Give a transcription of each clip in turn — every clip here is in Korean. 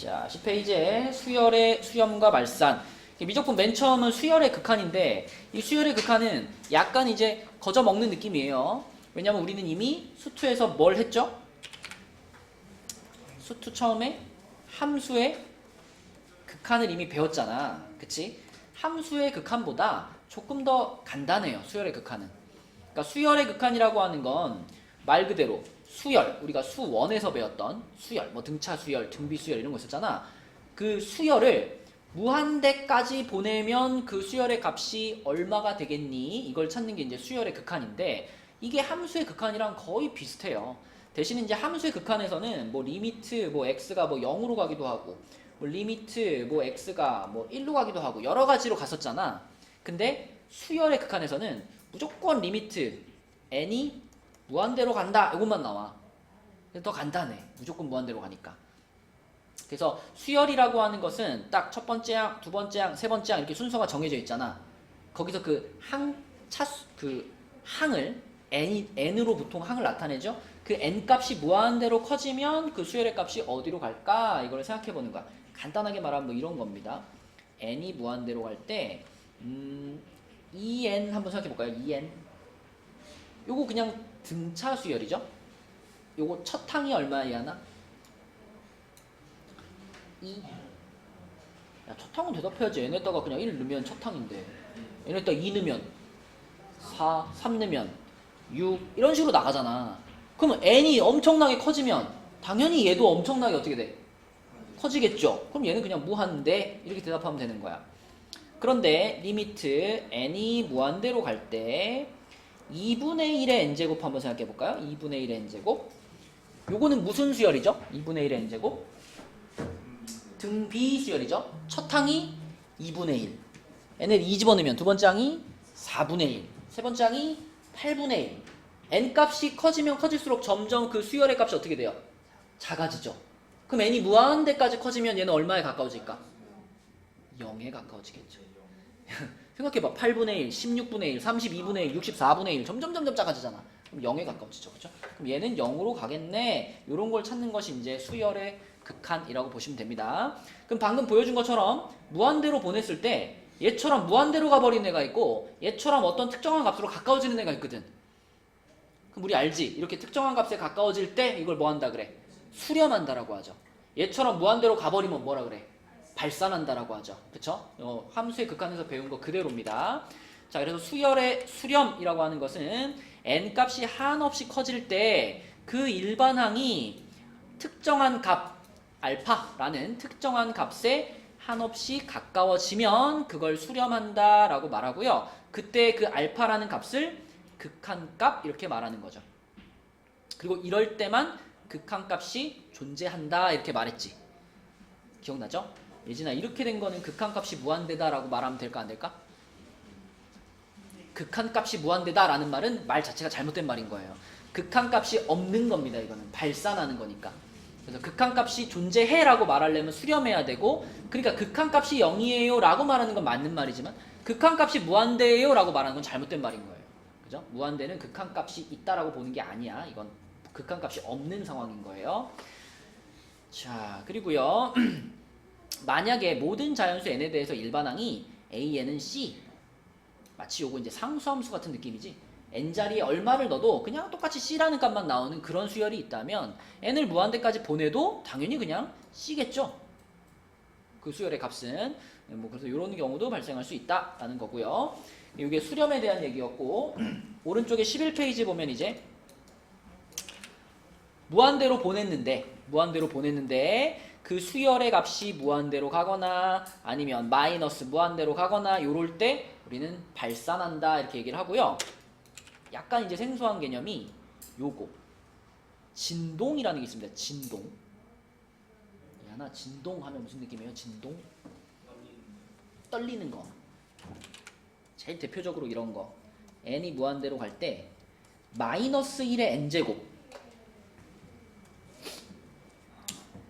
자, 10페이지에 수열의 수렴과 말산. 미적분 맨 처음은 수열의 극한인데 이 수열의 극한은 약간 이제 거저 먹는 느낌이에요. 왜냐면 우리는 이미 수투에서 뭘 했죠? 수투 처음에 함수의 극한을 이미 배웠잖아. 그치? 함수의 극한보다 조금 더 간단해요. 수열의 극한은. 그러니까 수열의 극한이라고 하는 건 말 그대로 수열, 우리가 수원에서 배웠던 수열, 뭐 등차 수열, 등비 수열 이런 거 있었잖아. 그 수열을 무한대까지 보내면 그 수열의 값이 얼마가 되겠니? 이걸 찾는 게 이제 수열의 극한인데 이게 함수의 극한이랑 거의 비슷해요. 대신 이제 함수의 극한에서는 뭐 리미트 뭐 x가 뭐 0으로 가기도 하고 뭐 리미트 뭐 x가 뭐 1로 가기도 하고 여러 가지로 갔었잖아. 근데 수열의 극한에서는 무조건 리미트 n이 무한대로 간다 이것만 나와. 더 간단해. 무조건 무한대로 가니까. 그래서 수열이라고 하는 것은 딱 첫 번째 항, 두 번째 항, 세 번째 항 이렇게 순서가 정해져 있잖아. 거기서 그 항을 n으로 보통 항을 나타내죠. 그 n 값이 무한대로 커지면 그 수열의 값이 어디로 갈까? 이걸 생각해 보는 거야. 간단하게 말하면 뭐 이런 겁니다. n이 무한대로 갈 때 2n 한번 생각해 볼까요? 2n. 요거 그냥 등차 수열이죠. 요거 첫 항이 얼마야, 2. 야, 첫 항은 대답해야지. n에다가 그냥 1 넣으면 첫 항인데 n에다가 2 넣으면 4, 3 넣으면 6 이런 식으로 나가잖아. 그러면 n이 엄청나게 커지면 당연히 얘도 엄청나게 어떻게 돼? 커지겠죠. 그럼 얘는 그냥 무한대 이렇게 대답하면 되는 거야. 그런데 리미트 n이 무한대로 갈 때 2분의 1의 n제곱 한번 생각해 볼까요? 2분의 1의 n제곱. 요거는 무슨 수열이죠? 2분의 1의 n제곱. 등비 수열이죠. 첫 항이 2분의 1. n을 2 집어넣으면 두 번째 항이 4분의 1. 세 번째 항이 8분의 1. n 값이 커지면 커질수록 점점 그 수열의 값이 어떻게 돼요? 작아지죠. 그럼 n이 무한대까지 커지면 얘는 얼마에 가까워질까? 0에 가까워지겠죠. 생각해봐. 8분의 1, 16분의 1, 32분의 1, 64분의 1 점점 작아지잖아. 그럼 0에 가까워지죠. 그렇죠? 그럼 얘는 0으로 가겠네. 이런 걸 찾는 것이 이제 수열의 극한이라고 보시면 됩니다. 그럼 방금 보여준 것처럼 무한대로 보냈을 때 얘처럼 무한대로 가버리는 애가 있고 얘처럼 어떤 특정한 값으로 가까워지는 애가 있거든. 그럼 우리 알지? 이렇게 특정한 값에 가까워질 때 이걸 뭐 한다 그래? 수렴한다라고 하죠. 얘처럼 무한대로 가버리면 뭐라 그래? 발산한다라고 하죠. 그쵸? 함수의 극한에서 배운 거 그대로입니다. 자, 그래서 수열의 수렴이라고 하는 것은 n 값이 한없이 커질 때 그 일반항이 특정한 값 알파라는 특정한 값에 한없이 가까워지면 그걸 수렴한다라고 말하고요. 그때 그 알파라는 값을 극한값 이렇게 말하는 거죠. 그리고 이럴 때만 극한값이 존재한다 이렇게 말했지. 기억나죠? 예진아, 이렇게 된 거는 극한값이 무한대다라고 말하면 될까 안 될까? 극한값이 무한대다라는 말은 말 자체가 잘못된 말인 거예요. 극한값이 없는 겁니다. 이거는 발산하는 거니까. 그래서 극한값이 존재해라고 말하려면 수렴해야 되고, 그러니까 극한값이 0이에요 라고 말하는 건 맞는 말이지만 극한값이 무한대예요 라고 말하는 건 잘못된 말인 거예요. 그죠? 무한대는 극한값이 있다라고 보는 게 아니야. 이건 극한값이 없는 상황인 거예요. 자, 그리고요. 만약에 모든 자연수 n에 대해서 일반항이 a,n은 c, 마치 요거 이제 상수함수 같은 느낌이지. n 자리에 얼마를 넣어도 그냥 똑같이 c라는 값만 나오는 그런 수열이 있다면 n을 무한대까지 보내도 당연히 그냥 c겠죠. 그 수열의 값은. 뭐 그래서 이런 경우도 발생할 수 있다라는 거고요. 이게 수렴에 대한 얘기였고 오른쪽에 11페이지 보면 이제 무한대로 보냈는데 그 수열의 값이 무한대로 가거나 아니면 마이너스 무한대로 가거나 요럴 때 우리는 발산한다 이렇게 얘기를 하고요. 약간 이제 생소한 개념이 요거 진동이라는 게 있습니다. 진동. 야나 진동 하면 무슨 느낌이에요? 진동? 떨리는 거. 제일 대표적으로 이런 거. n이 무한대로 갈 때 마이너스 1의 n제곱.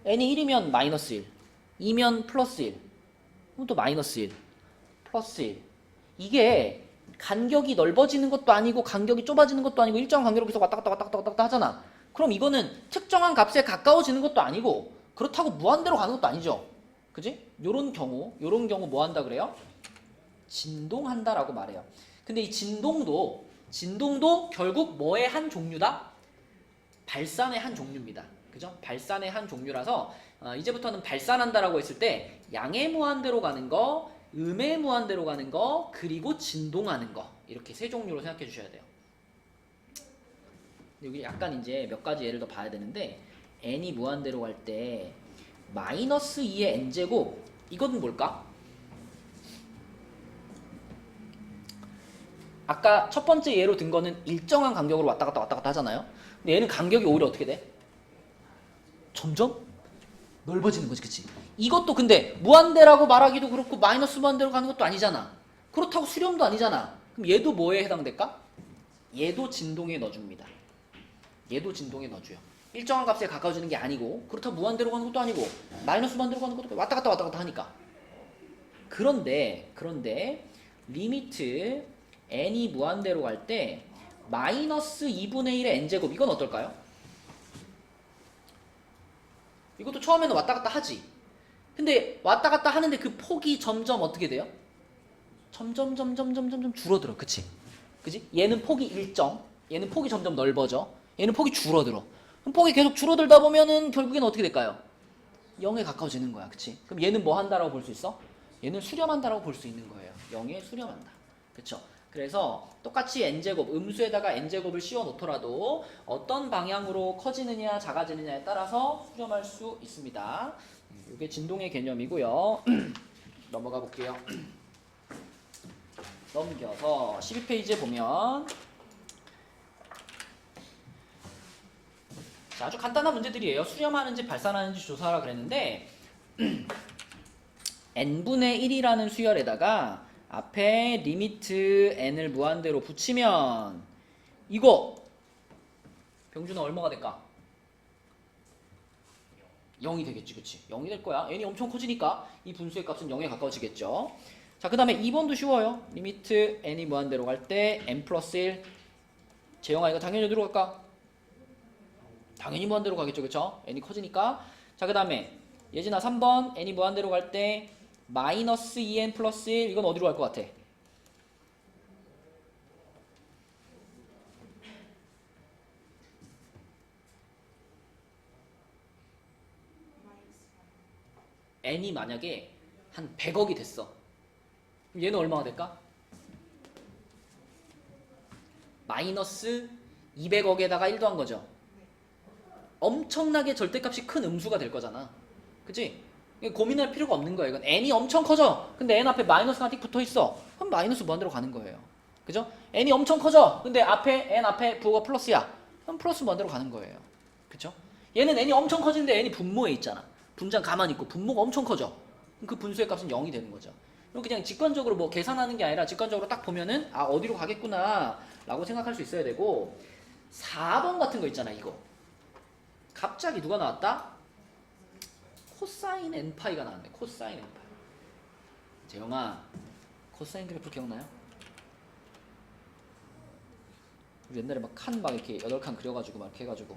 n이 1이면 마이너스 1, 2면 플러스 1, 그럼 또 마이너스 1, 플러스 1. 이게 간격이 넓어지는 것도 아니고 간격이 좁아지는 것도 아니고 일정한 간격으로 계속 왔다 갔다 하잖아. 그럼 이거는 특정한 값에 가까워지는 것도 아니고 그렇다고 무한대로 가는 것도 아니죠. 그지? 요런 경우 뭐 한다 그래요? 진동한다라고 말해요. 근데 이 진동도 결국 뭐의 한 종류다? 발산의 한 종류입니다. 그죠? 발산의 한 종류라서 이제부터는 발산한다라고 했을 때 양의 무한대로 가는 거, 음의 무한대로 가는 거, 그리고 진동하는 거 이렇게 세 종류로 생각해 주셔야 돼요. 여기 약간 이제 몇 가지 예를 더 봐야 되는데 n이 무한대로 갈 때 마이너스 2의 n제곱 이건 뭘까? 아까 첫 번째 예로 든 거는 일정한 간격으로 왔다 갔다 하잖아요. 근데 얘는 간격이 오히려 어떻게 돼? 점점 넓어지는 거지, 그치? 이것도 근데 무한대라고 말하기도 그렇고 마이너스 무한대로 가는 것도 아니잖아. 그렇다고 수렴도 아니잖아. 그럼 얘도 뭐에 해당될까? 얘도 진동에 넣어줍니다. 얘도 진동에 넣어줘요. 일정한 값에 가까워지는 게 아니고 그렇다고 무한대로 가는 것도 아니고 마이너스 무한대로 가는 것도 왔다 갔다 하니까. 그런데 리미트 n이 무한대로 갈 때 마이너스 2분의 1의 n제곱 이건 어떨까요? 이것도 처음에는 왔다 갔다 하지. 근데 왔다 갔다 하는데 그 폭이 점점 어떻게 돼요? 점점 줄어들어. 그치? 얘는 폭이 일정, 얘는 폭이 점점 넓어져, 얘는 폭이 줄어들어. 그럼 폭이 계속 줄어들다 보면은 결국엔 어떻게 될까요? 0에 가까워지는 거야. 그치? 그럼 얘는 뭐 한다라고 볼 수 있어? 얘는 수렴한다라고 볼 수 있는 거예요. 0에 수렴한다. 그쵸? 그래서 똑같이 n제곱, 음수에다가 n제곱을 씌워 놓더라도 어떤 방향으로 커지느냐 작아지느냐에 따라서 수렴할 수 있습니다. 이게 진동의 개념이고요. 넘어가 볼게요. 넘겨서 12페이지에 보면 자, 아주 간단한 문제들이에요. 수렴하는지 발산하는지 조사하라 그랬는데 n분의 1이라는 수열에다가 앞에 리미트 n을 무한대로 붙이면 이거 병준아 얼마가 될까? 0이 되겠지, 그치? 0이 될 거야. n이 엄청 커지니까 이 분수의 값은 0에 가까워지겠죠. 자, 그 다음에 2번도 쉬워요. 리미트 n이 무한대로 갈 때 n 플러스 1. 재영아 이거 당연히 어디로 갈까? 당연히 무한대로 가겠죠, 그쵸? n이 커지니까. 자, 그 다음에 예진아 3번 n이 무한대로 갈 때 마이너스 2n 플러스 1 이건 어디로 갈 것 같아? n이 만약에 한 100억이 됐어. 그럼 얘는 얼마가 될까? 마이너스 200억에다가 1 더한 거죠. 엄청나게 절대값이 큰 음수가 될 거잖아. 그치? 고민할 필요가 없는 거예요. 이건 n이 엄청 커져. 근데 n 앞에 마이너스가 띡 붙어 있어. 그럼 마이너스 무한대로 가는 거예요. 그죠? n이 엄청 커져. 근데 n 앞에 부호가 플러스야. 그럼 플러스 무한대로 가는 거예요. 그쵸? 얘는 n이 엄청 커지는데 n이 분모에 있잖아. 분장 가만히 있고 분모가 엄청 커져. 그럼 그 분수의 값은 0이 되는 거죠. 그럼 그냥 직관적으로 뭐 계산하는 게 아니라 직관적으로 딱 보면은 아 어디로 가겠구나 라고 생각할 수 있어야 되고 4번 같은 거 있잖아. 이거 갑자기 누가 나왔다? 코사인 n파이가 나왔네. 코사인 n파이. 재영아 코사인 그래프 기억나요? 우리 옛날에 막 칸 막 이렇게 8칸 그려가지고 막 이렇게 해가지고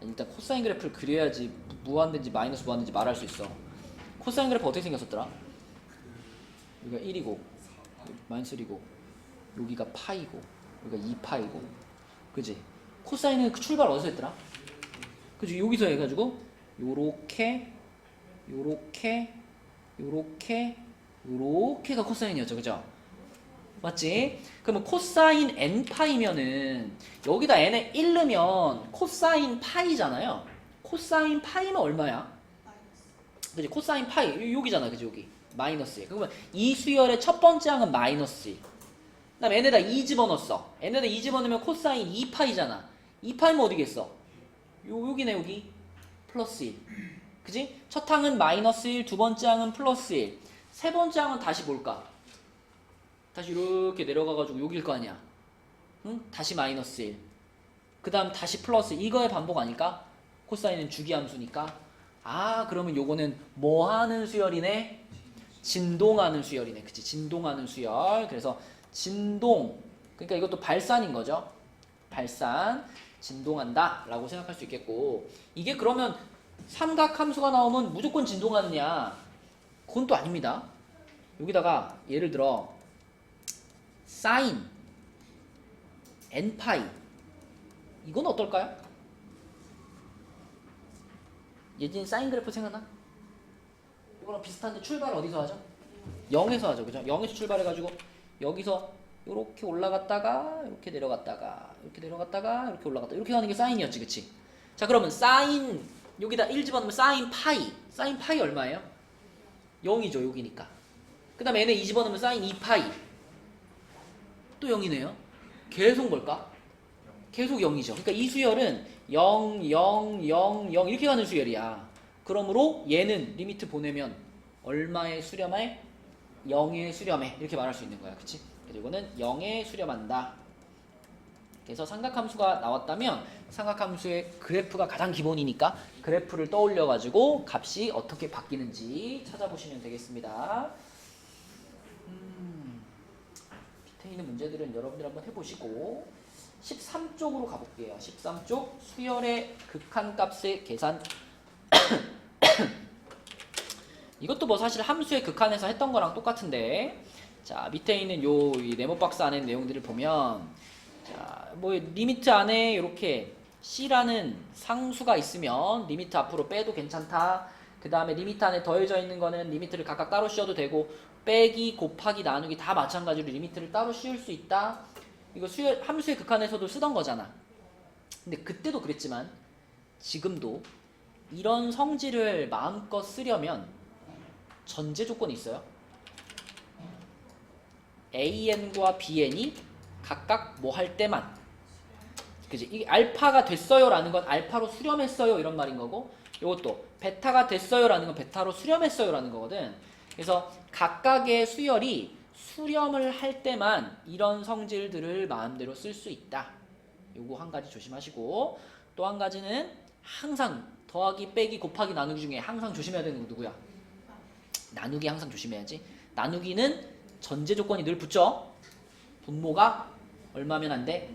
아니, 일단 코사인 그래프를 그려야지 무한대인지 마이너스 무한대인지 말할 수 있어. 코사인 그래프 어떻게 생겼었더라? 여기가 1이고 마이너스 1이고 여기가 파이고 여기가 2파이고 그지? 코사인은 그 출발 어디서 했더라? 그치? 여기서 해가지고 요렇게가 코사인이었죠. 그죠? 맞지? 그러면 코사인 n파이면은 여기다 n에 1 넣으면 코사인 파이잖아요. 코사인 파이는 얼마야? 그치? 코사인 파이 여기잖아. 그치? 여기 마이너스 1. 그러면 이 수열의 첫 번째 항은 마이너스 1. 그 다음에 n에다 2 집어넣었어. n에다 2 집어넣으면 코사인 2파이잖아. 2파이면 어디겠어? 여기네. 여기 플러스 1. 그지? 첫 항은 마이너스 1, 두 번째 항은 플러스 1. 세 번째 항은 다시 뭘까? 다시 이렇게 내려가가지고 여기일 거 아니야. 응? 다시 마이너스 1. 그 다음 다시 플러스 1. 이거의 반복 아닐까? 코사인은 주기함수니까. 아 그러면 요거는 뭐 하는 수열이네? 진동하는 수열이네. 그치? 진동하는 수열. 그래서 진동. 그러니까 이것도 발산인 거죠. 발산. 진동한다 라고 생각할 수 있겠고, 이게 그러면 삼각함수가 나오면 무조건 진동하느냐? 그건 또 아닙니다. 여기다가 예를 들어 사인 n파이, 이건 어떨까요? 예진 사인 그래프 생각나? 이거랑 비슷한데 출발 어디서 하죠? 0에서 하죠. 그죠? 0에서 출발해가지고 여기서 이렇게 올라갔다가 이렇게 내려갔다가 이렇게 내려갔다가 이렇게 올라갔다, 이렇게 가는 게 사인이었지. 그치? 자, 그러면 사인 여기다 1 집어넣으면 사인 파이 얼마예요? 0이죠. 여기니까. 그 다음에 얘네 2 집어넣으면 사인 2파이 또 0이네요. 계속 뭘까? 계속 0이죠. 그러니까 이 수열은 0, 0, 0, 0 이렇게 가는 수열이야. 그러므로 얘는 리미트 보내면 얼마에 수렴해? 0에 수렴해. 이렇게 말할 수 있는 거야. 그치? 그리고는 0에 수렴한다. 그래서 삼각함수가 나왔다면 삼각함수의 그래프가 가장 기본이니까 그래프를 떠올려 가지고 값이 어떻게 바뀌는지 찾아보시면 되겠습니다. 밑에 있는 문제들은 여러분들 한번 해보시고 13쪽으로 가볼게요. 13쪽 수열의 극한값의 계산. 이것도 뭐 사실 함수의 극한에서 했던 거랑 똑같은데, 자 밑에 있는 요 이 네모박스 안에 내용들을 보면, 자 뭐 리미트 안에 이렇게 C라는 상수가 있으면 리미트 앞으로 빼도 괜찮다. 그 다음에 리미트 안에 더해져 있는 거는 리미트를 각각 따로 씌워도 되고, 빼기, 곱하기, 나누기 다 마찬가지로 리미트를 따로 씌울 수 있다. 이거 함수의 극한에서도 쓰던 거잖아. 근데 그때도 그랬지만 지금도 이런 성질을 마음껏 쓰려면 전제 조건이 있어요. AN과 BN이 각각 뭐 할 때만. 그지? 이게 알파가 됐어요 라는 건 알파로 수렴했어요 이런 말인 거고, 이것도 베타가 됐어요 라는 건 베타로 수렴했어요 라는 거거든. 그래서 각각의 수열이 수렴을 할 때만 이런 성질들을 마음대로 쓸 수 있다. 요거 한 가지 조심하시고, 또 한 가지는 항상 더하기, 빼기, 곱하기, 나누기 중에 항상 조심해야 되는 거 누구야? 나누기 항상 조심해야지. 나누기는 전제 조건이 늘 붙죠. 분모가 얼마면 안 돼?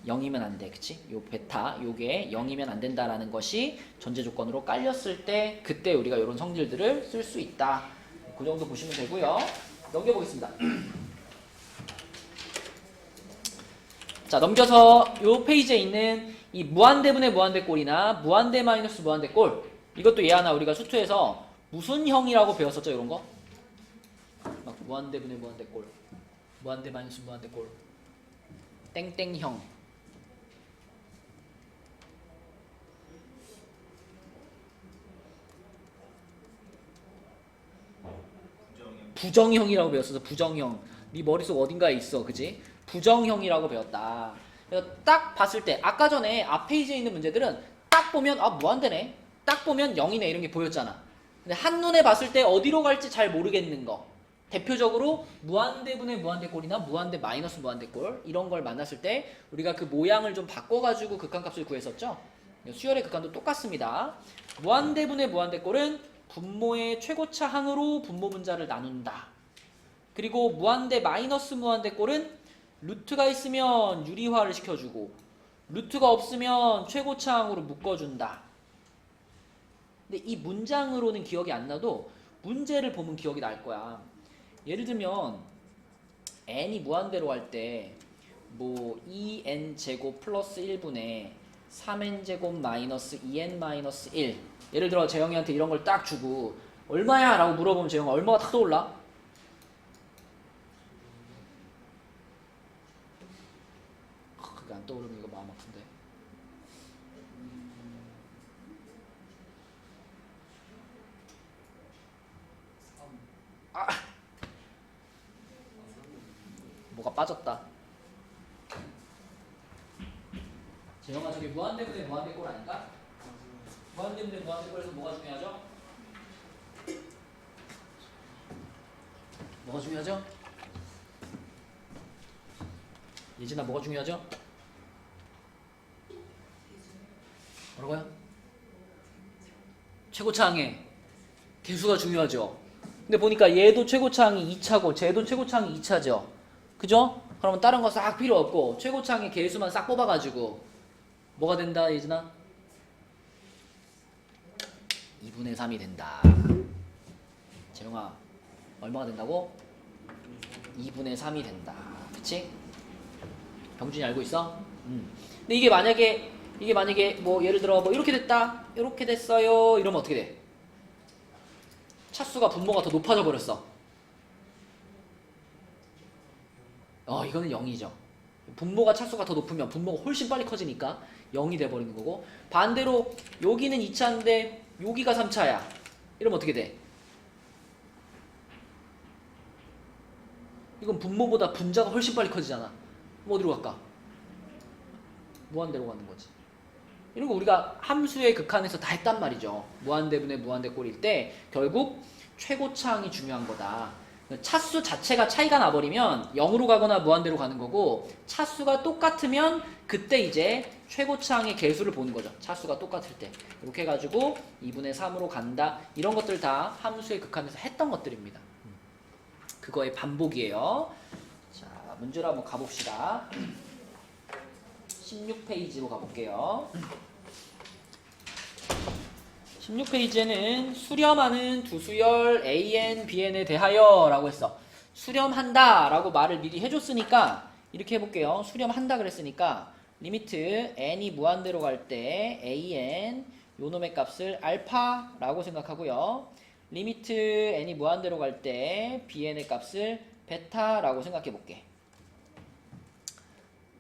0이면 안 돼. 그치? 요 베타 요게 0이면 안 된다라는 것이 전제 조건으로 깔렸을 때 그때 우리가 이런 성질들을 쓸 수 있다. 그 정도 보시면 되고요. 넘겨보겠습니다. 자, 넘겨서 요 페이지에 있는 이 무한대분의 무한대꼴이나 무한대 마이너스 무한대꼴, 이것도 얘 하나 우리가 수투에서 무슨 형이라고 배웠었죠? 이런 거? 막 무한대분의 무한대꼴, 무한대 마이너스 무한대꼴, 땡땡형. 부정형이라고 배웠어. 부정형. 네 머릿속 어딘가에 있어. 그지? 부정형이라고 배웠다. 그래서 딱 봤을 때 아까 전에 앞 페이지에 있는 문제들은 딱 보면 아 무한대네, 딱 보면 0이네 이런 게 보였잖아. 근데 한눈에 봤을 때 어디로 갈지 잘 모르겠는 거, 대표적으로 무한대분의 무한대꼴이나 무한대 마이너스 무한대꼴 이런 걸 만났을 때 우리가 그 모양을 좀 바꿔가지고 극한값을 구했었죠. 수열의 극한도 똑같습니다. 무한대분의 무한대꼴은 분모의 최고차 항으로 분모 분자를 나눈다. 그리고 무한대 마이너스 무한대꼴은 루트가 있으면 유리화를 시켜주고 루트가 없으면 최고차 항으로 묶어준다. 근데 이 문장으로는 기억이 안 나도 문제를 보면 기억이 날 거야. 예를 들면 n이 무한대로 할 때 뭐 2n 제곱 플러스 1분의 3n 제곱 마이너스 2n 마이너스 1, 예를 들어 재영이한테 이런 걸 딱 주고 얼마야? 라고 물어보면 재영아 얼마가 딱 떠올라? 그게 안 떠오르면 이거 마음 아픈데. 아! 뭐가 빠졌다. 재영아 저기 무한대분의 무한대꼴 아닐까? 무한대분의 무한대꼴에서 뭐가 중요하죠? 뭐가 중요하죠? 예진아 뭐가 중요하죠? 뭐라고요? 최고차항의 개수가 중요하죠. 근데 보니까 얘도 최고차항이 2차고 쟤도 최고차항이 2차죠. 그죠? 그러면 다른 거 싹 필요 없고 최고차항의 개수만 싹 뽑아가지고 뭐가 된다 예진아? 2분의 3이 된다. 재영아 얼마가 된다고? 2분의 3이 된다. 그치? 병준이 알고 있어? 근데 이게 만약에 뭐 예를 들어 뭐 이렇게 됐다, 이렇게 됐어요 이러면 어떻게 돼? 차수가 분모가 더 높아져 버렸어. 이거는 0이죠. 분모가 차수가 더 높으면 분모가 훨씬 빨리 커지니까 0이 돼버리는 거고, 반대로 여기는 2차인데 여기가 3차야 이러면 어떻게 돼? 이건 분모보다 분자가 훨씬 빨리 커지잖아. 그럼 어디로 갈까? 무한대로 가는 거지. 이런 거 우리가 함수의 극한에서 다 했단 말이죠. 무한대분의 무한대꼴일 때 결국 최고차항이 중요한 거다. 차수 자체가 차이가 나버리면 0으로 가거나 무한대로 가는 거고, 차수가 똑같으면 그때 이제 최고차항의 개수를 보는 거죠. 차수가 똑같을 때. 이렇게 해가지고 2분의 3으로 간다. 이런 것들 다 함수의 극한에서 했던 것들입니다. 그거의 반복이에요. 자, 문제로 한번 가봅시다. 16페이지로 가볼게요. 16페이지에는 수렴하는 두 수열 AN, BN에 대하여 라고 했어. 수렴한다 라고 말을 미리 해줬으니까 이렇게 해볼게요. 수렴한다 그랬으니까 리미트 n이 무한대로 갈 때 AN 요놈의 값을 알파라고 생각하고요. 리미트 n이 무한대로 갈 때 BN의 값을 베타라고 생각해볼게.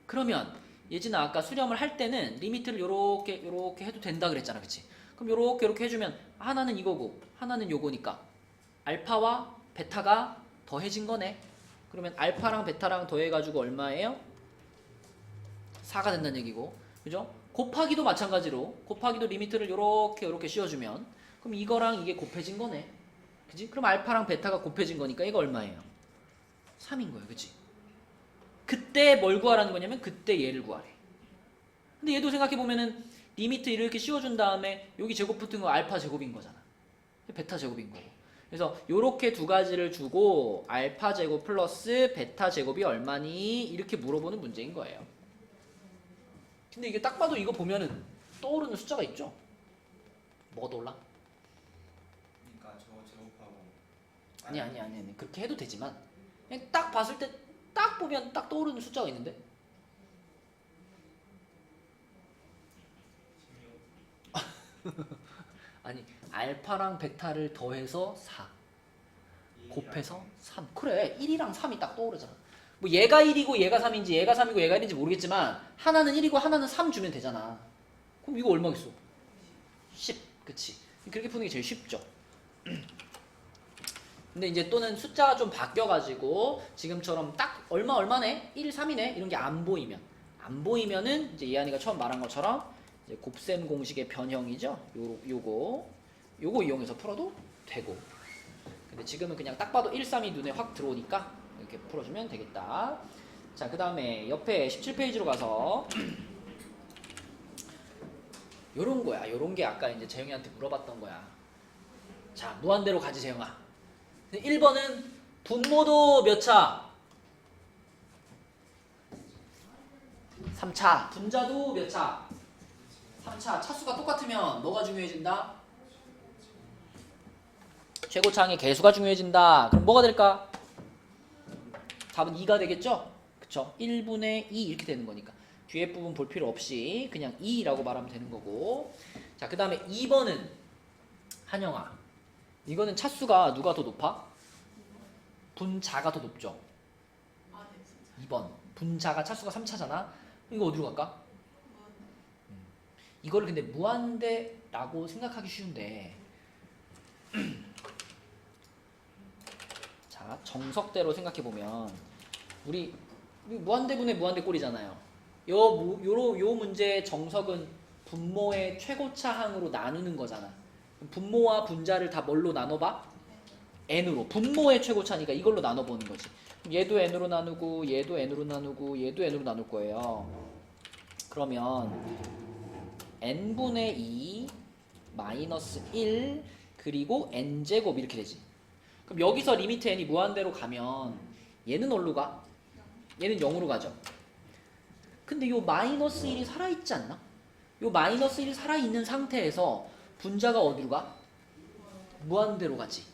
그러면 예진아 아까 수렴을 할 때는 리미트를 요렇게 해도 된다 그랬잖아, 그치? 그럼 요렇게 해주면 하나는 이거고 하나는 요거니까 알파와 베타가 더해진 거네. 그러면 알파랑 베타랑 더해가지고 얼마예요? 4가 된다는 얘기고, 그죠? 곱하기도 마찬가지로 곱하기도 리미트를 요렇게 씌워주면 그럼 이거랑 이게 곱해진 거네, 그지? 그럼 알파랑 베타가 곱해진 거니까 이거 얼마예요? 3인 거예요, 그치? 그때 뭘 구하라는 거냐면 그때 얘를 구하래. 근데 얘도 생각해보면은 리미트 이렇게 씌워준 다음에 여기 제곱 붙은 거 알파 제곱인 거잖아. 베타 제곱인 거고. 그래서 요렇게 두 가지를 주고 알파 제곱 플러스 베타 제곱이 얼마니? 이렇게 물어보는 문제인 거예요. 근데 이게 딱 봐도 이거 보면은 떠오르는 숫자가 있죠? 뭐가 떠올라? 그러니까 저거 제곱하고 아니. 그렇게 해도 되지만 그냥 딱 봤을 때 딱 보면 딱 떠오르는 숫자가 있는데? 아니, 알파랑 베타를 더해서 4 곱해서 3. 그래, 1이랑 3이 딱 떠오르잖아. 뭐 얘가 1이고 얘가 3인지 얘가 3이고 얘가 1인지 모르겠지만 하나는 1이고 하나는 3 주면 되잖아. 그럼 이거 얼마겠어? 10. 그치? 그렇게 푸는 게 제일 쉽죠. 근데 이제 또는 숫자가 좀 바뀌어가지고 지금처럼 딱 얼마네? 1, 3이네? 이런 게 안 보이면은 이제 예한이가 처음 말한 것처럼 이제 곱셈 공식의 변형이죠. 요거 이용해서 풀어도 되고. 근데 지금은 그냥 딱 봐도 1, 3이 눈에 확 들어오니까 이렇게 풀어주면 되겠다. 자, 그 다음에 옆에 17페이지로 가서 요런 거야. 요런 게 아까 이제 재영이한테 물어봤던 거야. 자, 무한대로 가지 재영아. 1번은 분모도 몇 차? 3차. 분자도 몇 차? 3차. 차수가 똑같으면 뭐가 중요해진다? 최고차항의 개수가 중요해진다. 그럼 뭐가 될까? 답은 2가 되겠죠? 그쵸? 1분의 2 이렇게 되는 거니까 뒤에 부분 볼 필요 없이 그냥 2라고 말하면 되는 거고. 자, 그 다음에 2번은 한영아, 이거는 차수가 누가 더 높아? 분자가 더 높죠? 2번 분자가 차수가 3차잖아. 이거 어디로 갈까? 이거를 근데 무한대라고 생각하기 쉬운데 자, 정석대로 생각해보면 우리 무한대분의 무한대꼴이잖아요. 요 문제의 정석은 분모의 최고차항으로 나누는 거잖아. 분모와 분자를 다 뭘로 나눠봐? n으로. 분모의 최고차니까 이걸로 나눠보는 거지. 얘도 n으로 나누고 얘도 n으로 나누고 얘도 n으로 나눌 거예요. 그러면 n분의 2 마이너스 1 그리고 n제곱 이렇게 되지. 그럼 여기서 리미트 n이 무한대로 가면 얘는 어디로 가? 얘는 0으로 가죠. 근데 요 마이너스 1이 살아있지 않나? 요 마이너스 1 살아있는 상태에서 분자가 어디로 가? 무한대로 가지.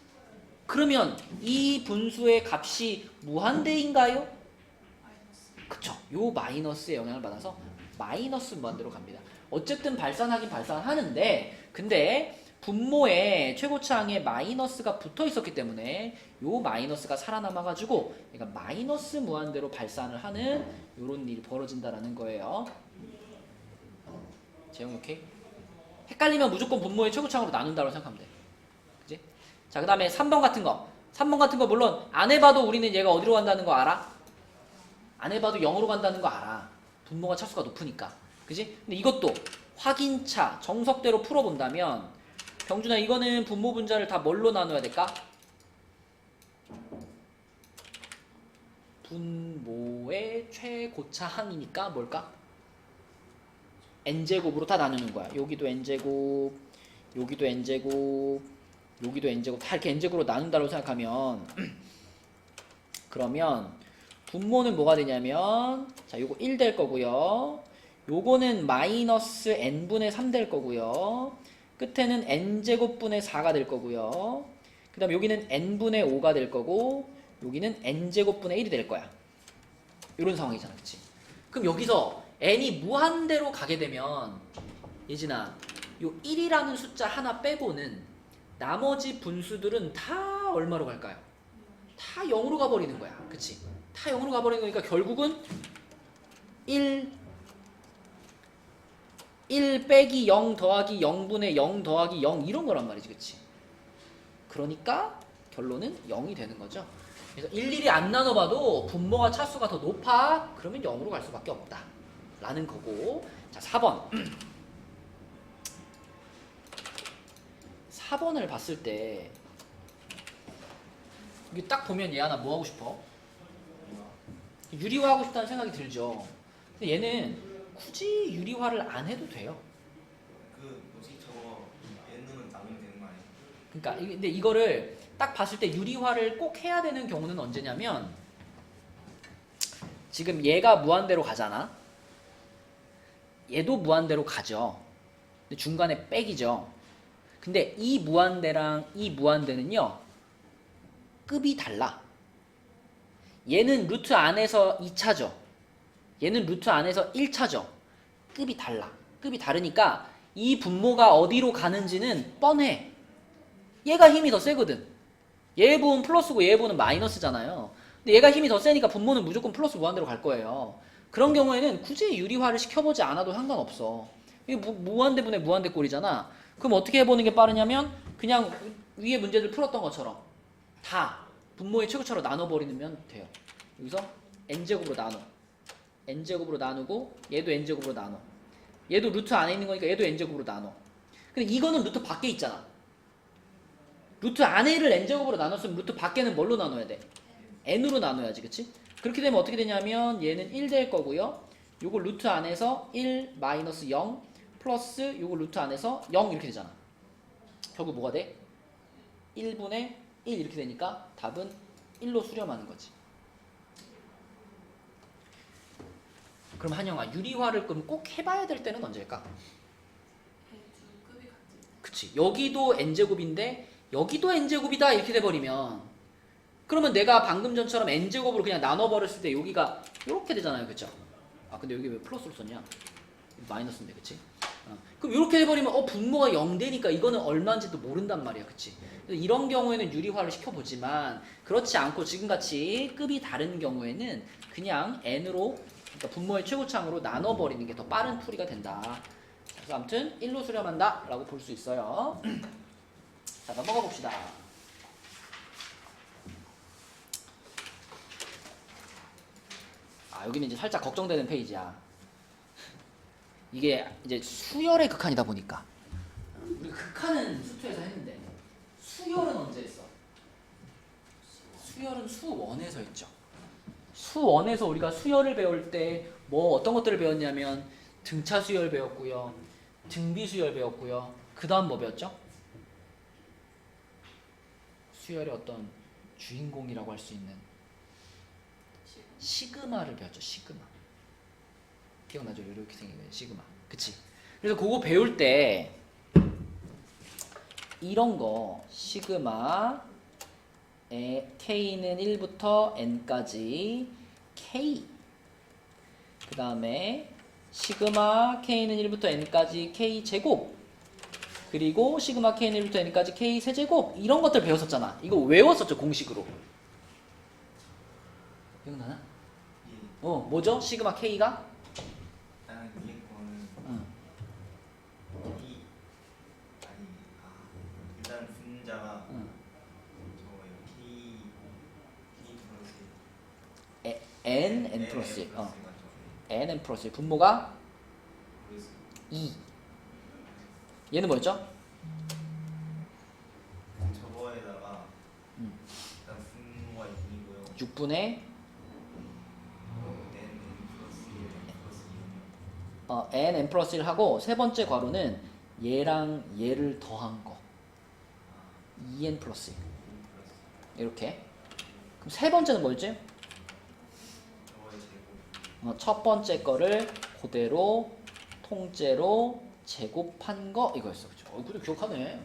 그러면 이 분수의 값이 무한대인가요? 그쵸. 요 마이너스의 영향을 받아서 마이너스 무한대로 갑니다. 어쨌든 발산하긴 발산하는데 근데 분모에 최고차항에 마이너스가 붙어 있었기 때문에 요 마이너스가 살아남아가지고 얘가 마이너스 무한대로 발산을 하는 요런 일이 벌어진다라는 거예요. 재영 오케이? 헷갈리면 무조건 분모의 최고차항으로 나눈다고 생각하면 돼. 그지? 자, 그 다음에 3번 같은 거. 3번 같은 거 물론 안 해봐도 우리는 얘가 어디로 간다는 거 알아? 안 해봐도 0으로 간다는 거 알아. 분모가 차수가 높으니까. 그지? 근데 이것도 확인차, 정석대로 풀어본다면 병준아 이거는 분모 분자를 다 뭘로 나눠야 될까? 분모의 최고차항이니까 뭘까? n제곱으로 다 나누는 거야. 여기도 n제곱, 여기도 n제곱, 여기도 n제곱 다 이렇게 n제곱으로 나눈다고 생각하면 그러면 분모는 뭐가 되냐면 자 요거 1 될 거고요. 요거는 마이너스 n분의 3 될 거고요. 끝에는 n제곱분의 4가 될 거고요. 그 다음 여기는 n분의 5가 될 거고 여기는 n제곱분의 1이 될 거야. 이런 상황이잖아. 그치? 그럼 여기서 n이 무한대로 가게 되면 예진아 요 1이라는 숫자 하나 빼고는 나머지 분수들은 다 얼마로 갈까요? 다 0으로 가버리는 거야. 그치? 다 0으로 가버리는 거니까 결국은 1 빼기 0 더하기 0분의 0 더하기 0 이런 거란 말이지. 그치? 그러니까 결론은 0이 되는 거죠. 그래서 일일이 안 나눠봐도 분모가 차수가 더 높아. 그러면 0으로 갈 수밖에 없다. 라는 거고. 자, 4번. 4번을 봤을 때 이게 딱 보면 얘 하나 뭐 하고 싶어? 유리화하고 싶다는 생각이 들죠. 근데 얘는 굳이 유리화를 안 해도 돼요. 그 뭐지 저거 n은 나누면 되는 거 아니야? 그러니까 근데 이거를 딱 봤을 때 유리화를 꼭 해야 되는 경우는 언제냐면 지금 얘가 무한대로 가잖아. 얘도 무한대로 가죠. 근데 중간에 빽이죠. 근데 이 무한대랑 이 무한대는요 급이 달라. 얘는 루트 안에서 2차죠. 얘는 루트 안에서 1차죠. 급이 달라. 급이 다르니까 이 분모가 어디로 가는지는 뻔해. 얘가 힘이 더 세거든. 얘 부분 플러스고 얘 부분은 마이너스잖아요. 근데 얘가 힘이 더 세니까 분모는 무조건 플러스 무한대로 갈 거예요. 그런 경우에는 굳이 유리화를 시켜보지 않아도 상관없어. 이게 무한대분의 무한대 꼴이잖아. 그럼 어떻게 해보는 게 빠르냐면 그냥 위에 문제들 풀었던 것처럼 다 분모의 최고차로 나눠버리면 돼요. 여기서 n제곱으로 나눠. n제곱으로 나누고 얘도 n제곱으로 나눠. 얘도 루트 안에 있는 거니까 얘도 n제곱으로 나눠. 근데 이거는 루트 밖에 있잖아. 루트 안에를 n제곱으로 나눴으면 루트 밖에는 뭘로 나눠야 돼? n으로 나눠야지. 그치? 그렇게 되면 어떻게 되냐면 얘는 1 될 거고요. 요거 루트 안에서 1 마이너스 0 플러스 요거 루트 안에서 0 이렇게 되잖아. 결국 뭐가 돼? 1분의 1 이렇게 되니까 답은 1로 수렴하는 거지. 그럼 한영아 유리화를 그럼 꼭 해봐야 될 때는 언제일까? 그치. 여기도 n제곱인데 여기도 n제곱이다 이렇게 돼버리면 그러면 내가 방금 전처럼 n제곱으로 그냥 나눠버렸을 때 여기가 이렇게 되잖아요. 그쵸? 아 근데 여기 왜 플러스로 썼냐? 마이너스인데 그치? 그럼 이렇게 돼버리면 분모가 0 되니까 이거는 얼마인지도 모른단 말이야. 그치? 그래서 이런 경우에는 유리화를 시켜보지만 그렇지 않고 지금같이 급이 다른 경우에는 그냥 n으로 그러니까 분모의 최고차항으로 나눠버리는 게 더 빠른 풀이가 된다. 그래서 아무튼 1로 수렴한다 라고 볼 수 있어요. 자, 넘어가 봅시다. 여기는 이제 살짝 걱정되는 페이지야. 이게 이제 수열의 극한이다 보니까 우리 극한은 수투에서 했는데 수열은 언제 했어? 수열은 수원에서 했죠. 수원에서 우리가 수열을 배울 때 뭐 어떤 것들을 배웠냐면 등차 수열 배웠고요. 등비 수열 배웠고요. 그 다음 뭐 배웠죠? 수열의 어떤 주인공이라고 할 수 있는 시그마를 배웠죠. 시그마. 기억나죠? 이렇게 생긴 거예요. 시그마. 그치? 그래서 그거 배울 때 이런 거 시그마 K는 1부터 N까지 K 그 다음에 시그마 K는 1부터 N까지 K 제곱 그리고 시그마 K는 1부터 N까지 K 세제곱 이런 것들 배웠었잖아. 이거 외웠었죠 공식으로. 기억나나? 예. 뭐죠? 시그마 K가? 나는 위에 거는 응. 이 아니 일단 분자가 응. 저거예요. K 플러스 N 플러스 1. 플러스 N 플러스 1. 분모가 모르겠어요. 2. 얘는 뭐였죠? 저거에다가 음. 일단 분모가 2고요. 6분의 N 플러스 1 플러스 2요. N 플러스 1 하고 세 번째 괄호는 얘랑 얘를 더한 거 2N 플러스 1 이렇게. 그럼 세 번째는 뭐였지? 저거의 제곱. 첫 번째 거를 그대로 통째로 제곱한 거 이거였어. 그죠? 그래도 기억하네.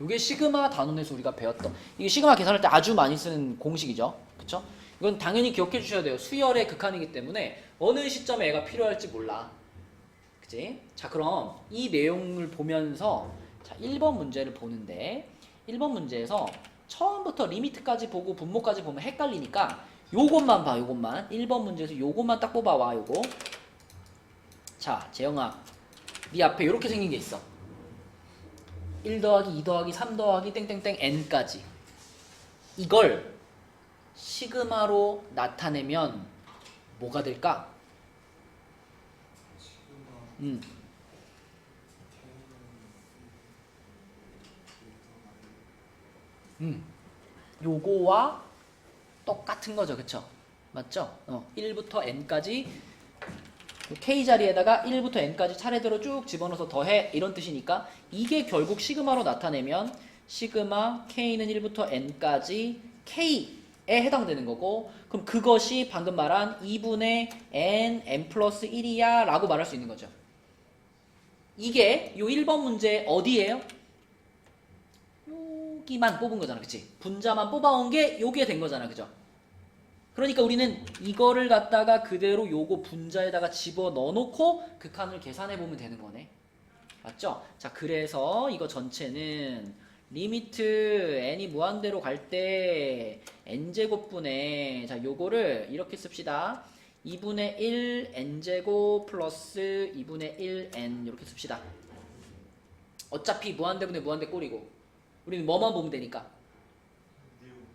이게 시그마 단원에서 우리가 배웠던 이게 시그마 계산할 때 아주 많이 쓰는 공식이죠. 그쵸? 이건 당연히 기억해 주셔야 돼요. 수열의 극한이기 때문에 어느 시점에 얘가 필요할지 몰라. 그치? 자, 그럼 이 내용을 보면서 자, 1번 문제를 보는데 1번 문제에서 처음부터 리미트까지 보고 분모까지 보면 헷갈리니까 요것만 봐. 요것만 1번 문제에서 요것만 딱 뽑아와. 요거. 자, 재영아 네 앞에 이렇게 생긴 게 있어. 1 더하기 2 더하기 3 더하기 땡땡땡 n까지. 이걸 시그마로 나타내면 뭐가 될까? 시그마 요거와 똑같은 거죠. 그쵸? 맞죠? 1부터 n까지 K 자리에다가 1부터 n까지 차례대로 쭉 집어넣어서 더해 이런 뜻이니까 이게 결국 시그마로 나타내면 시그마 K는 1부터 n까지 K에 해당되는 거고 그럼 그것이 방금 말한 2분의 n 플러스 1이야 라고 말할 수 있는 거죠. 이게 요 1번 문제 어디예요? 여기만 뽑은 거잖아. 그치? 분자만 뽑아온 게 요게 된 거잖아. 그죠? 그러니까 우리는 이거를 갖다가 그대로 요거 분자에다가 집어 넣어놓고 극한을 계산해 보면 되는 거네. 맞죠? 자, 그래서 이거 전체는 리미트 n이 무한대로 갈 때 n제곱분의 자, 요거를 이렇게 씁시다. 2분의 1 n제곱 플러스 2분의 1 n 이렇게 씁시다. 어차피 무한대분의 무한대 꼴이고 우리는 뭐만 보면 되니까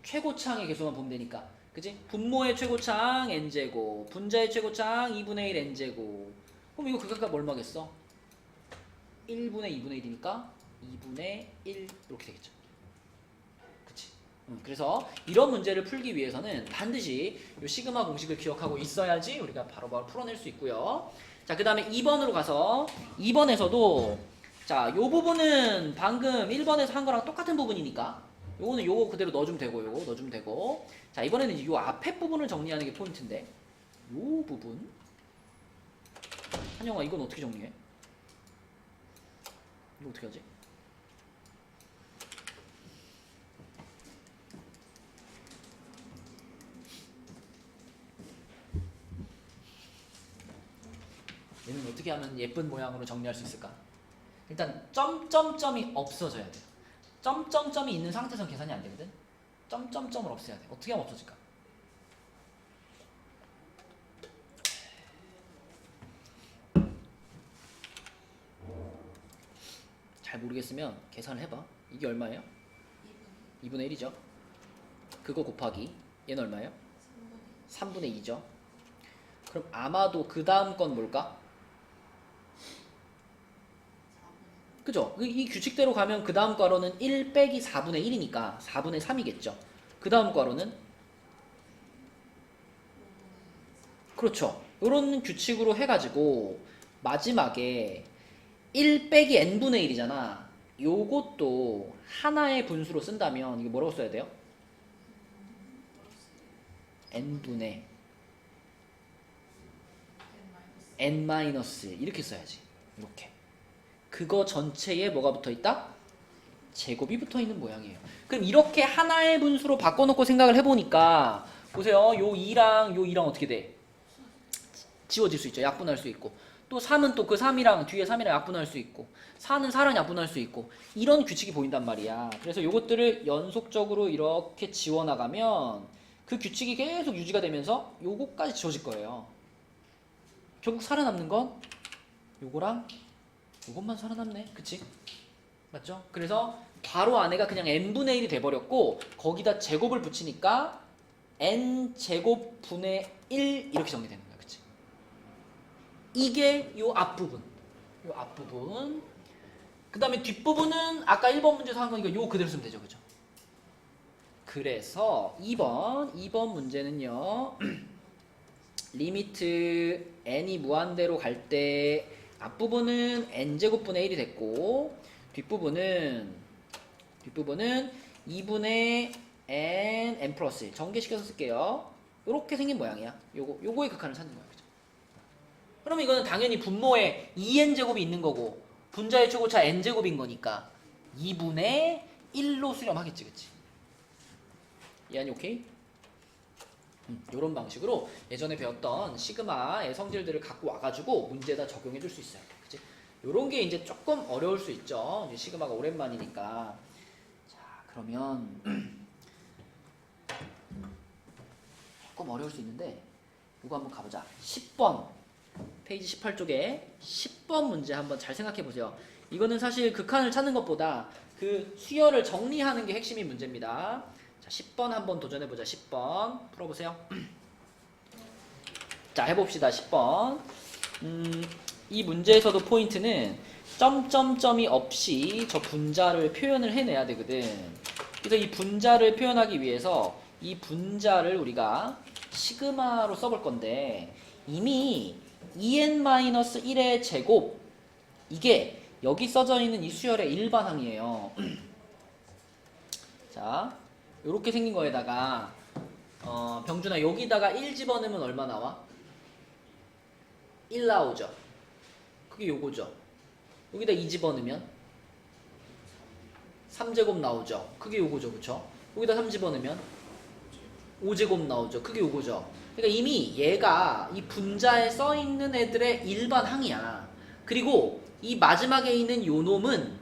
최고차항의 개수만 보면 되니까 그치? 분모의 최고차항 n제곱 분자의 최고차항 2분의 1 n제곱 그럼 이거 극한값 얼마겠어? 1분의 2분의 1이니까 2분의 1 이렇게 되겠죠. 그치? 그래서 이런 문제를 풀기 위해서는 반드시 이 시그마 공식을 기억하고 있어야지 우리가 바로바로 풀어낼 수 있고요. 자, 그 다음에 2번으로 가서 2번에서도 자, 요 부분은 방금 1번에서 한 거랑 똑같은 부분이니까 요거는 요거 그대로 넣어주면 되고 요거 넣어주면 되고 자, 이번에는 요 앞에 부분을 정리하는 게 포인트인데 요 부분 한영아 이건 어떻게 정리해? 이거 어떻게 하지? 얘는 어떻게 하면 예쁜 모양으로 정리할 수 있을까? 일단 점점점이 없어져야 돼요. 점점점이 있는 상태에서 계산이 안 되거든. 점점점을 없애야 돼. 어떻게 하면 없어질까? 잘 모르겠으면 계산을 해봐. 이게 얼마예요? 2분의 1이죠. 그거 곱하기 얘는 얼마예요? 3분의 2죠. 그럼 아마도 그 다음 건 뭘까? 그죠? 이 규칙대로 가면 그 다음 괄호는 1 빼기 4분의 1이니까 4분의 3이겠죠. 그 다음 괄호는 그렇죠. 이런 규칙으로 해가지고 마지막에 1 빼기 n분의 1이잖아. 요것도 하나의 분수로 쓴다면 이게 뭐라고 써야 돼요? n분의 n 마이너스 이렇게 써야지. 이렇게. 그거 전체에 뭐가 붙어 있다? 제곱이 붙어 있는 모양이에요. 그럼 이렇게 하나의 분수로 바꿔놓고 생각을 해보니까 보세요. 요 2랑 요 2랑 어떻게 돼? 지워질 수 있죠. 약분할 수 있고. 또 3은 또 그 3이랑 뒤에 3이랑 약분할 수 있고 4는 4랑 약분할 수 있고 이런 규칙이 보인단 말이야. 그래서 요것들을 연속적으로 이렇게 지워나가면 그 규칙이 계속 유지가 되면서 요거까지 지워질 거예요. 결국 살아남는 건 요거랑 요것만 살아남네. 그치? 맞죠? 그래서 바로 안에가 그냥 n분의 1이 돼버렸고 거기다 제곱을 붙이니까 n제곱 분의 1 이렇게 정리되는 거야. 그치? 이게 요 앞부분. 요 앞부분. 그 다음에 뒷부분은 아까 1번 문제에서 한 거니까 요 그대로 쓰면 되죠. 그죠? 그래서 2번 문제는요. 리미트 n이 무한대로 갈 때 앞부분은 n제곱분의 1이 됐고 뒷부분은 2분의 n 플러스 1 전개시켜서 쓸게요. 요렇게 생긴 모양이야. 요거의 극한을 찾는 거야. 그죠? 그러면 이거는 당연히 분모에 2n제곱이 있는 거고 분자의 최고차 n제곱인 거니까 2분의 1로 수렴하겠지. 그치? 이해하니 오케이? 이런 방식으로 예전에 배웠던 시그마의 성질들을 갖고 와가지고 문제에다 적용해 줄 수 있어요. 그치? 요런 게 이제 조금 어려울 수 있죠. 이제 시그마가 오랜만이니까. 자, 그러면 조금 어려울 수 있는데 이거 한번 가보자. 10번 페이지 18쪽에 10번 문제 한번 잘 생각해 보세요. 이거는 사실 극한을 찾는 것보다 그 수열을 정리하는 게 핵심인 문제입니다. 자, 10번 한번 도전해보자. 10번 풀어보세요. 자, 해봅시다. 10번. 이 문제에서도 포인트는 점점점이 없이 저 분자를 표현을 해내야 되거든. 그래서 이 분자를 표현하기 위해서 이 분자를 우리가 시그마로 써볼 건데 이미 2n-1의 제곱 이게 여기 써져 있는 이 수열의 일반항이에요. 자, 요렇게 생긴 거에다가 병준아 여기다가 1 집어넣으면 얼마 나와? 1 나오죠. 그게 요거죠. 여기다 2 집어넣으면 3제곱 나오죠. 그게 요거죠. 그쵸? 여기다 3 집어넣으면 5제곱 나오죠. 그게 요거죠. 그러니까 이미 얘가 이 분자에 써있는 애들의 일반 항이야. 그리고 이 마지막에 있는 요 놈은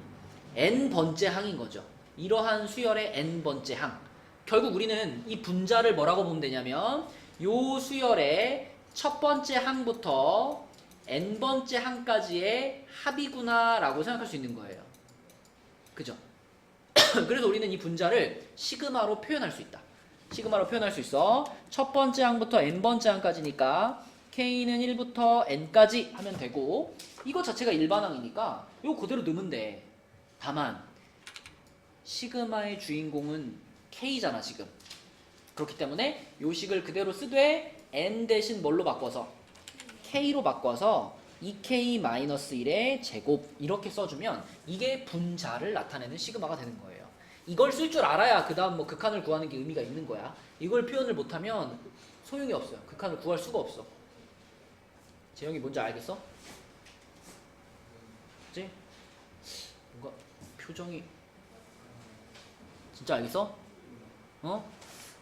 n번째 항인 거죠. 이러한 수열의 n번째 항. 결국 우리는 이 분자를 뭐라고 보면 되냐면 요 수열의 첫 번째 항부터 n번째 항까지의 합이구나 라고 생각할 수 있는 거예요. 그죠? 그래서 우리는 이 분자를 시그마로 표현할 수 있다. 시그마로 표현할 수 있어. 첫 번째 항부터 n번째 항까지니까 k는 1부터 n까지 하면 되고 이거 자체가 일반항이니까 이거 그대로 넣으면 돼. 다만 시그마의 주인공은 k잖아 지금. 그렇기 때문에 요 식을 그대로 쓰되 n 대신 뭘로 바꿔서 k로 바꿔서 2k-1의 제곱 이렇게 써주면 이게 분자를 나타내는 시그마가 되는 거예요. 이걸 쓸 줄 알아야 그 다음 뭐 극한을 구하는 게 의미가 있는 거야. 이걸 표현을 못하면 소용이 없어요. 극한을 구할 수가 없어. 재영이 뭔지 알겠어? 그치? 뭔가 표정이 진짜 알겠어?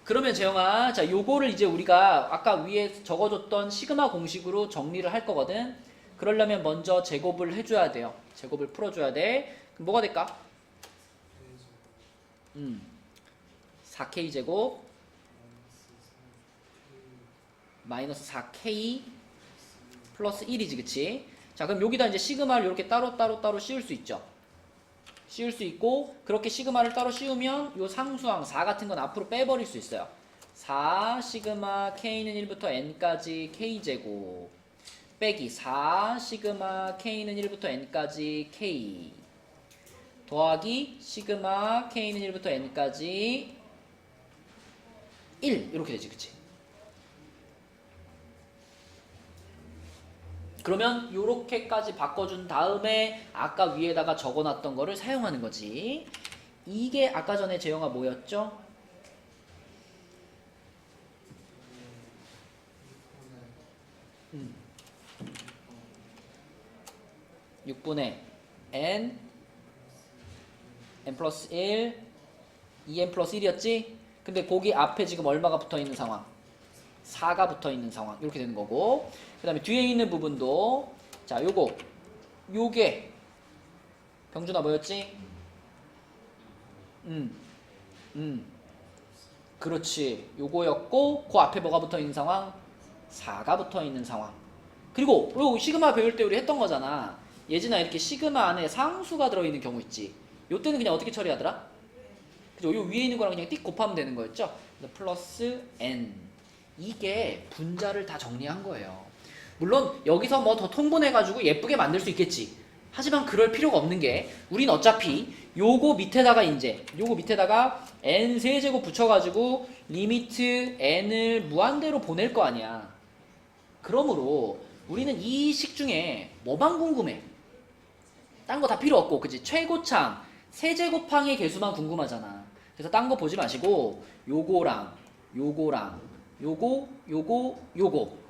그러면 재영아, 자, 요거를 이제 우리가 아까 위에 적어줬던 시그마 공식으로 정리를 할 거거든. 그러려면 먼저 제곱을 해줘야 돼요. 제곱을 풀어줘야 돼. 그럼 뭐가 될까? 4k 제곱 마이너스 4k 플러스 1이지, 그치? 자, 그럼 여기다 이제 시그마를 이렇게 따로 씌울 수 있죠. 씌울 수 있고 그렇게 시그마를 따로 씌우면 요 상수항 4 같은 건 앞으로 빼버릴 수 있어요. 4 시그마 k는 1부터 n까지 k제곱 빼기 4 시그마 k는 1부터 n까지 k 더하기 시그마 k는 1부터 n까지 1 이렇게 되지, 그치? 그러면 요렇게까지 바꿔준 다음에 아까 위에다가 적어놨던 거를 사용하는 거지. 이게 아까 전에 재영아 뭐였죠? 6분의 n n 플러스 1 2n 플러스 1이었지? 근데 거기 앞에 지금 얼마가 붙어있는 상황? 4가 붙어있는 상황. 이렇게 되는 거고, 그 다음에 뒤에 있는 부분도 자 요게 병준아 뭐였지? 그렇지. 요거였고 그 앞에 뭐가 붙어있는 상황? 4가 붙어있는 상황. 그리고 요 시그마 배울 때 우리 했던 거잖아. 예진아 이렇게 시그마 안에 상수가 들어있는 경우 있지. 요때는 그냥 어떻게 처리하더라? 그죠? 요 위에 있는 거랑 그냥 띡 곱하면 되는 거였죠? 그래서 플러스 n. 이게 분자를 다 정리한 거예요. 물론 여기서 뭐 더 통분해가지고 예쁘게 만들 수 있겠지. 하지만 그럴 필요가 없는 게 우린 어차피 요거 밑에다가 n 세제곱 붙여가지고 리미트 n을 무한대로 보낼 거 아니야. 그러므로 우리는 이 식 중에 뭐만 궁금해? 딴 거 다 필요 없고, 그치? 최고창 세제곱항의 개수만 궁금하잖아. 그래서 딴 거 보지 마시고 요거랑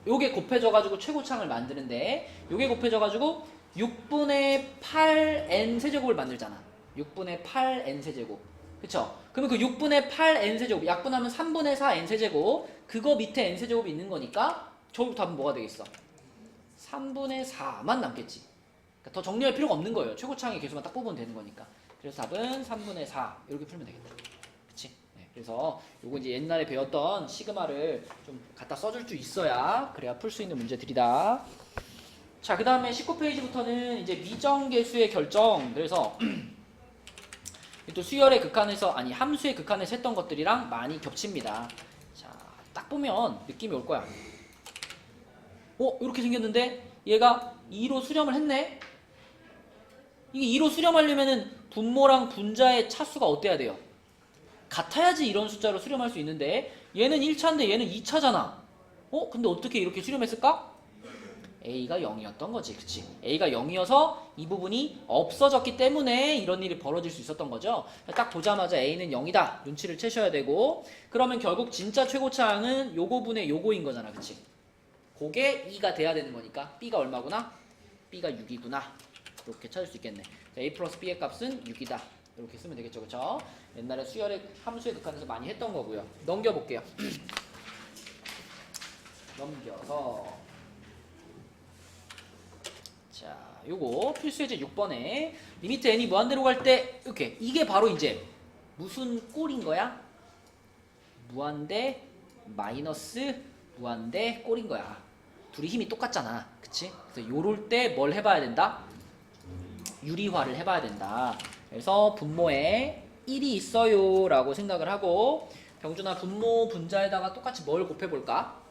요게 곱해져가지고 최고창을 만드는데, 요게 곱해져가지고 6분의 8n 세제곱을 만들잖아. 6분의 8n 세제곱. 그쵸? 그러면 그 6분의 8n 세제곱 약분하면 3분의 4n 세제곱, 그거 밑에 n 세제곱이 있는 거니까 저기부터 하면 뭐가 되겠어? 3분의 4만 남겠지. 그러니까 더 정리할 필요가 없는 거예요. 최고창의 개수만 딱 뽑으면 되는 거니까. 그래서 답은 3분의 4 이렇게 풀면 되겠다. 그치? 네, 그래서 요거 이제 옛날에 배웠던 시그마를 좀 갖다 써줄 줄 있어야 그래야 풀 수 있는 문제들이다. 자, 그 다음에 19페이지부터는 이제 미정계수의 결정. 그래서 또 수열의 극한에서, 아니 함수의 극한에서 했던 것들이랑 많이 겹칩니다. 자, 딱 보면 느낌이 올 거야. 이렇게 생겼는데 얘가 2로 수렴을 했네? 이게 2로 수렴하려면은 분모랑 분자의 차수가 어때야 돼요? 같아야지 이런 숫자로 수렴할 수 있는데 얘는 1차인데 얘는 2차잖아. 근데 어떻게 이렇게 수렴했을까? A가 0이었던 거지. 그치? A가 0이어서 이 부분이 없어졌기 때문에 이런 일이 벌어질 수 있었던 거죠. 딱 보자마자 A는 0이다. 눈치를 채셔야 되고, 그러면 결국 진짜 최고차항은 요거분의 요거인 거잖아. 그치? 그게 2가 돼야 되는 거니까 B가 얼마구나? B가 6이구나. 이렇게 찾을 수 있겠네. A 플러스 B의 값은 6이다. 이렇게 쓰면 되겠죠. 그쵸? 옛날에 수열의 함수의 극한에서 많이 했던 거고요. 넘겨볼게요. 넘겨서 자, 요거 필수예제 6번에 리미트 n이 무한대로 갈 때 이렇게, 이게 바로 이제 무슨 꼴인 거야? 무한대 마이너스 무한대 꼴인 거야. 둘이 힘이 똑같잖아. 그치? 그래서 요럴 때 뭘 해봐야 된다? 유리화를 해봐야 된다. 그래서 분모에 1이 있어요 라고 생각을 하고, 병준아 분모 분자에다가 똑같이 뭘 곱해볼까?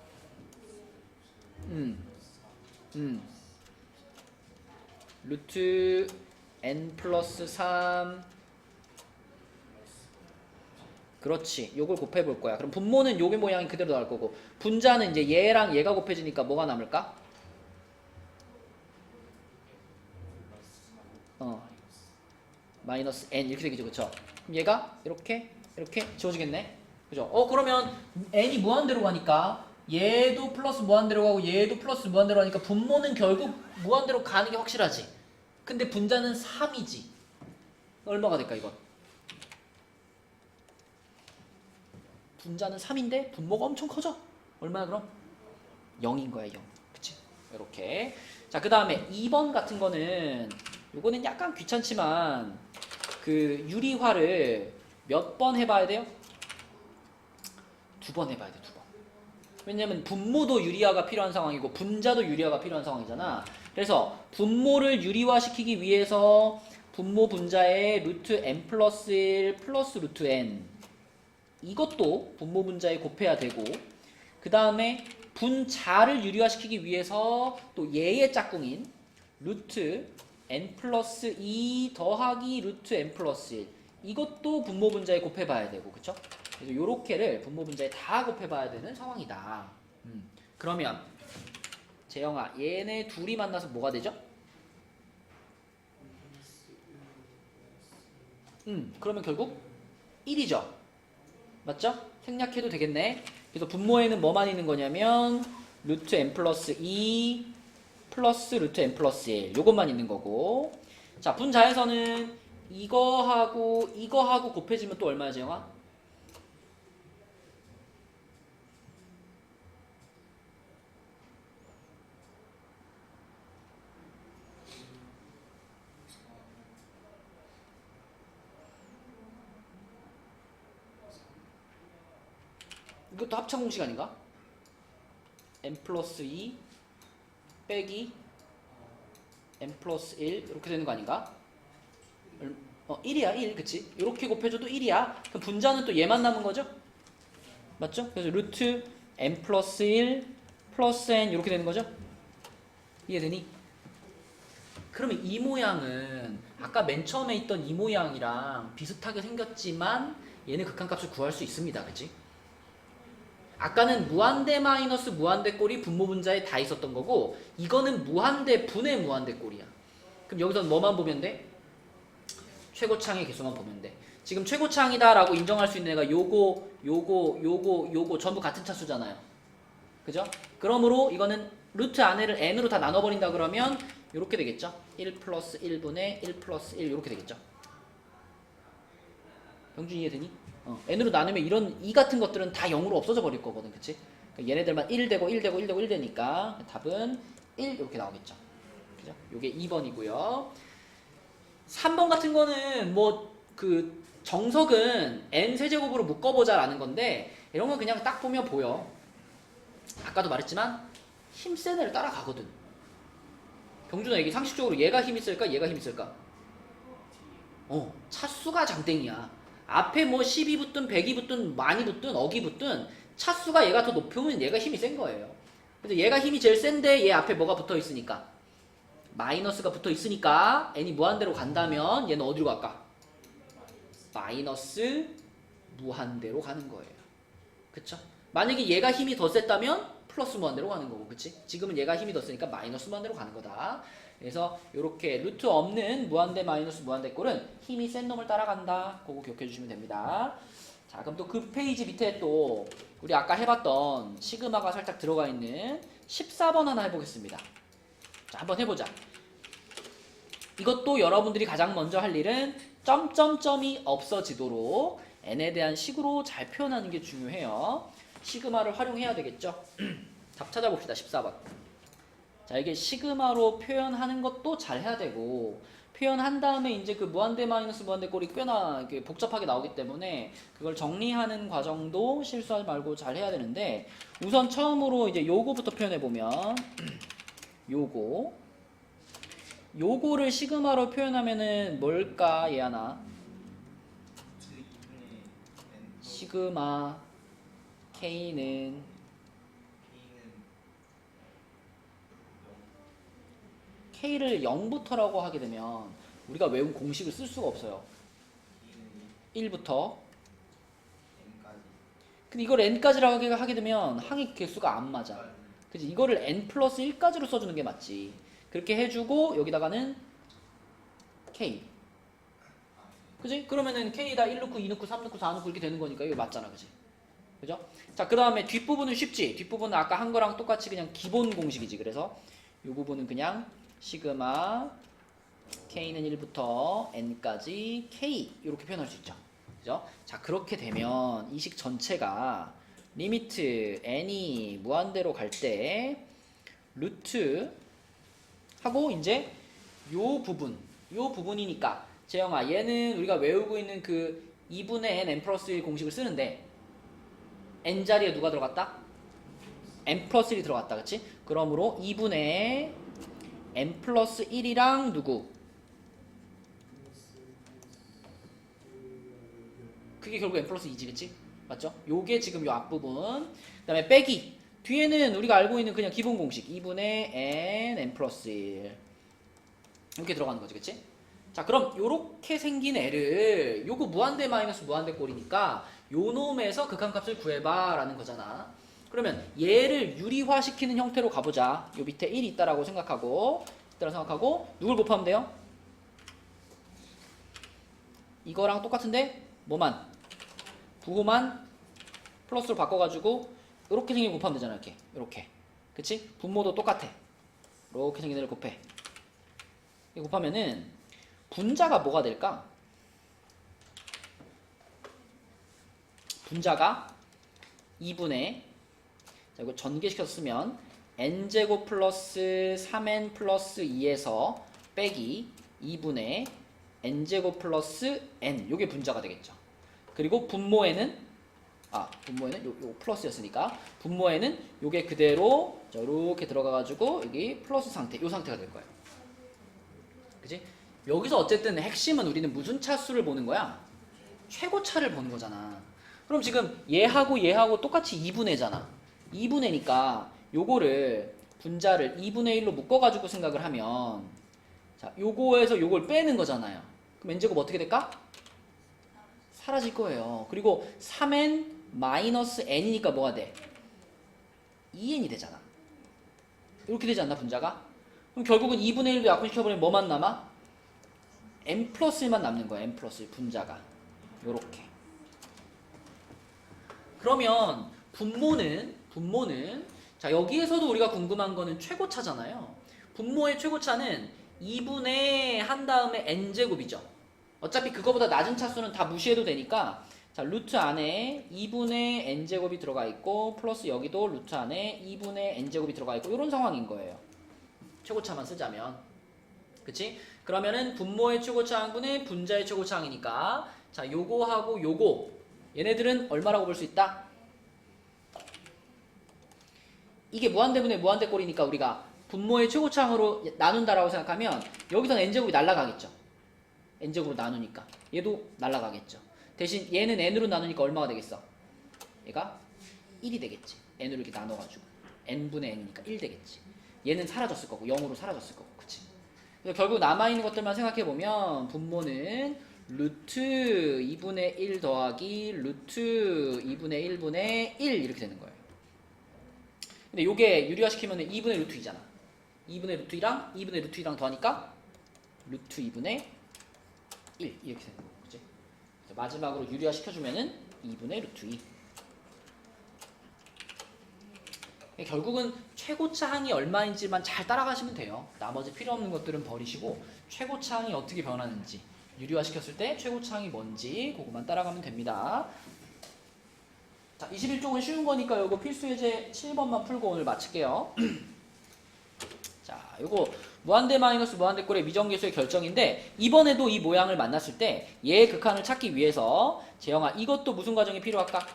루트 n 플러스 3. 그렇지. 요걸 곱해볼 거야. 그럼 분모는 요게 모양이 그대로 나올 거고, 분자는 이제 얘랑 얘가 곱해지니까 뭐가 남을까? 마이너스 n 이렇게 되겠죠. 그쵸? 그럼 얘가 이렇게 지워지겠네. 그죠? 그러면 n이 무한대로 가니까 얘도 플러스 무한대로 가고 얘도 플러스 무한대로 가니까 분모는 결국 무한대로 가는 게 확실하지. 근데 분자는 3이지. 얼마가 될까 이건? 분자는 3인데 분모가 엄청 커져. 얼마야 그럼? 0인 거야 0. 그치? 이렇게. 자, 그 다음에 2번 같은 거는, 요거는 약간 귀찮지만 그 유리화를 몇 번 해봐야 돼요? 2번 해봐야 돼. 2번. 왜냐면 분모도 유리화가 필요한 상황이고 분자도 유리화가 필요한 상황이잖아. 그래서 분모를 유리화시키기 위해서 분모 분자에 루트 n 플러스 1 플러스 루트 n, 이것도 분모 분자에 곱해야 되고, 그 다음에 분자를 유리화시키기 위해서 또 얘의 짝꿍인 루트 n 플러스 2 더하기 루트 n 플러스 1, 이것도 분모 분자에 곱해봐야 되고, 그쵸? 그래서 요렇게를 분모 분자에 다 곱해봐야 되는 상황이다. 그러면 재영아, 얘네 둘이 만나서 뭐가 되죠? 그러면 결국 1이죠. 맞죠? 생략해도 되겠네. 그래서 분모에는 뭐만 있는 거냐면 루트 n 플러스 2 플러스 루트 n 플러스 1, 요것만 있는 거고, 자, 분자에서는 이거하고 곱해지면 또 얼마야, 재영아? 이것도 합창 공식 아닌가? n 플러스 2 빼기 n 플러스 1 이렇게 되는 거 아닌가? 1이야 1 그치? 이렇게 곱해줘도 1이야. 그럼 분자는 또 얘만 남은 거죠? 맞죠? 그래서 루트 n 플러스 1 플러스 n 이렇게 되는 거죠? 이해되니? 그러면 이 모양은 아까 맨 처음에 있던 이 모양이랑 비슷하게 생겼지만 얘는 극한값을 구할 수 있습니다. 그치? 아까는 무한대 마이너스 무한대 꼴이 분모 분자에 다 있었던 거고 이거는 무한대 분의 무한대 꼴이야. 그럼 여기서는 뭐만 보면 돼? 최고창의 개수만 보면 돼. 지금 최고창이다라고 인정할 수 있는 애가 요거 전부 같은 차수잖아요. 그죠? 그러므로 이거는 루트 안에를 n으로 다 나눠버린다 그러면 이렇게 되겠죠? 1 플러스 1분의 1 플러스 1 이렇게 되겠죠? 병준이 이해되니? n으로 나누면 이런 이 같은 것들은 다 0으로 없어져 버릴 거거든. 그치? 그러니까 얘네들만 1 되고 1 되고 1 되고 1 되니까 답은 1 이렇게 나오겠죠. 그죠? 요게 2번이고요. 3번 같은 거는 뭐 그 정석은 n 세제곱으로 묶어보자라는 건데 이런 건 그냥 딱 보면 보여. 아까도 말했지만 힘센 애를 따라가거든. 병준아 이게 상식적으로 얘가 힘이 쓸까? 얘가 힘이 쓸까? 차수가 장땡이야. 앞에 뭐 10이 붙든 100이 붙든 많이 붙든 억이 붙든 차수가 얘가 더 높으면 얘가 힘이 센 거예요. 근데 얘가 힘이 제일 센데 얘 앞에 뭐가 붙어 있으니까 마이너스가 붙어 있으니까 n이 무한대로 간다면 얘는 어디로 갈까? 마이너스 무한대로 가는 거예요. 그쵸? 만약에 얘가 힘이 더 셌다면 플러스 무한대로 가는 거고, 그치? 지금은 얘가 힘이 더 세니까 마이너스 무한대로 가는 거다. 그래서 이렇게 루트 없는 무한대 마이너스 무한대 꼴은 힘이 센 놈을 따라간다. 그거 기억해 주시면 됩니다. 자, 그럼 또 그 페이지 밑에 또 우리 아까 해봤던 시그마가 살짝 들어가 있는 14번 하나 해보겠습니다. 자, 한번 해보자. 이것도 여러분들이 가장 먼저 할 일은 점점점이 없어지도록 n에 대한 식으로 잘 표현하는 게 중요해요. 시그마를 활용해야 되겠죠. 답 찾아봅시다. 14번. 자, 이게 시그마로 표현하는 것도 잘 해야 되고 표현한 다음에 이제 그 무한대 마이너스 무한대 꼴이 꽤나 복잡하게 나오기 때문에 그걸 정리하는 과정도 실수하지 말고 잘 해야 되는데 우선 처음으로 이제 요거부터 표현해 보면 요거를 시그마로 표현하면은 뭘까, 얘하나? 시그마 K는 K를 0부터라고 하게 되면 우리가 외운 공식을 쓸 수가 없어요. 1부터. 근데 이걸 n까지라고 하게 되면 항의 개수가 안 맞아. 그치? 이거를 n 플러스 1까지로 써주는 게 맞지. 그렇게 해주고 여기다가는 K. 그지? 그러면은 K에다 1 넣고 2 넣고 3 넣고 4 넣고 이렇게 되는 거니까 이거 맞잖아. 그지? 그죠? 자, 그 다음에 뒷부분은 쉽지? 뒷부분은 아까 한 거랑 똑같이 그냥 기본 공식이지. 그래서 이 부분은 그냥 시그마 K는 1부터 N까지 K 이렇게 표현할 수 있죠. 그죠? 자, 그렇게 되면 이 식 전체가 리미트 N이 무한대로 갈 때 루트 하고 이제 요 부분이니까 재영아 얘는 우리가 외우고 있는 그 2분의 n 플러스 1 공식을 쓰는데 n 자리에 누가 들어갔다? n 플러스 1이 들어갔다. 그치? 그러므로 2분의 n 플러스 1이랑 누구? 그게 결국 n 플러스 2지. 그치? 맞죠? 요게 지금 요 앞부분. 그 다음에 빼기. 뒤에는 우리가 알고 있는 그냥 기본 공식 2분의 n 플러스 1 이렇게 들어가는 거지. 그치? 자, 그럼 요렇게 생긴 애를 요거 무한대 마이너스 무한대 꼴이니까 요 놈에서 극한값을 구해봐 라는 거잖아. 그러면 얘를 유리화시키는 형태로 가보자. 요 밑에 1이 있다라고 생각하고 누굴 곱하면 돼요? 이거랑 똑같은데 뭐만? 부호만 플러스로 바꿔가지고 이렇게 생긴 거 곱하면 되잖아. 이렇게 그치? 분모도 똑같아. 이렇게 생긴 애를 곱해. 이거 곱하면은 분자가 뭐가 될까? 분자가 2분의, 자, 이거 전개시켜서 쓰면 n제곱 플러스 3n 플러스 2에서 빼기 2분의 n제곱 플러스 n, 요게 분자가 되겠죠. 그리고 분모에는 요 플러스였으니까 분모에는 요게 그대로 이렇게 들어가가지고 여기 플러스 상태, 요 상태가 될 거예요. 그지? 여기서 어쨌든 핵심은 우리는 무슨 차수를 보는 거야? 최고차를 보는 거잖아. 그럼 지금 얘하고 똑같이 2분의잖아. 2분의니까 요거를 분자를 2분의 1로 묶어가지고 생각을 하면, 자, 요거에서 요걸 빼는 거잖아요. 그럼 n제곱 어떻게 될까? 사라질 거예요. 그리고 3n 마이너스 n이니까 뭐가 돼? 2n이 되잖아. 이렇게 되지 않나, 분자가? 그럼 결국은 2분의 1도 약분시켜버리면 뭐만 남아? n 플러스 1만 남는 거야. n 플러스 1 분자가. 요렇게. 그러면 분모는 자, 여기에서도 우리가 궁금한 거는 최고차잖아요. 분모의 최고차는 2분의 한 다음에 n제곱이죠. 어차피 그거보다 낮은 차수는 다 무시해도 되니까, 자, 루트 안에 2분의 n제곱이 들어가 있고 플러스 여기도 루트 안에 2분의 n제곱이 들어가 있고, 이런 상황인 거예요. 최고차만 쓰자면. 그치? 그러면은 분모의 최고차 항분의 분자의 최고차 항이니까, 자, 요거하고 요거, 얘네들은 얼마라고 볼 수 있다? 이게 무한대분의 무한대꼴이니까 우리가 분모의 최고차항으로 나눈다라고 생각하면 여기서는 n제곱이 날라가겠죠. n제곱으로 나누니까 얘도 날라가겠죠. 대신 얘는 n으로 나누니까 얼마가 되겠어? 얘가 1이 되겠지. n으로 이렇게 나눠가지고 n분의 n이니까 1 되겠지. 얘는 사라졌을 거고 0으로 사라졌을 거고. 그치? 그래서 결국 남아있는 것들만 생각해보면 분모는 루트 2분의 1 더하기 루트 2분의 1분의 1 이렇게 되는 거예요. 근데 요게 유리화시키면 2분의 루트 2잖아. 2분의 루트 2랑 2분의 루트 2랑 더하니까 루트 2분의 1 이렇게 되는 거고. 그치? 마지막으로 유리화시켜주면은 2분의 루트 2. 결국은 최고차항이 얼마인지만 잘 따라가시면 돼요. 나머지 필요 없는 것들은 버리시고 최고차항이 어떻게 변하는지, 유리화시켰을 때 최고차항이 뭔지 그것만 따라가면 됩니다. 자, 21쪽은 쉬운 거니까 요거 필수 예제 7번만 풀고 오늘 마칠게요. 자, 요거 무한대 마이너스 무한대꼴의 미정계수의 결정인데, 이번에도 이 모양을 만났을 때 얘의 극한을 찾기 위해서 재영아, 이것도 무슨 과정이 필요할까?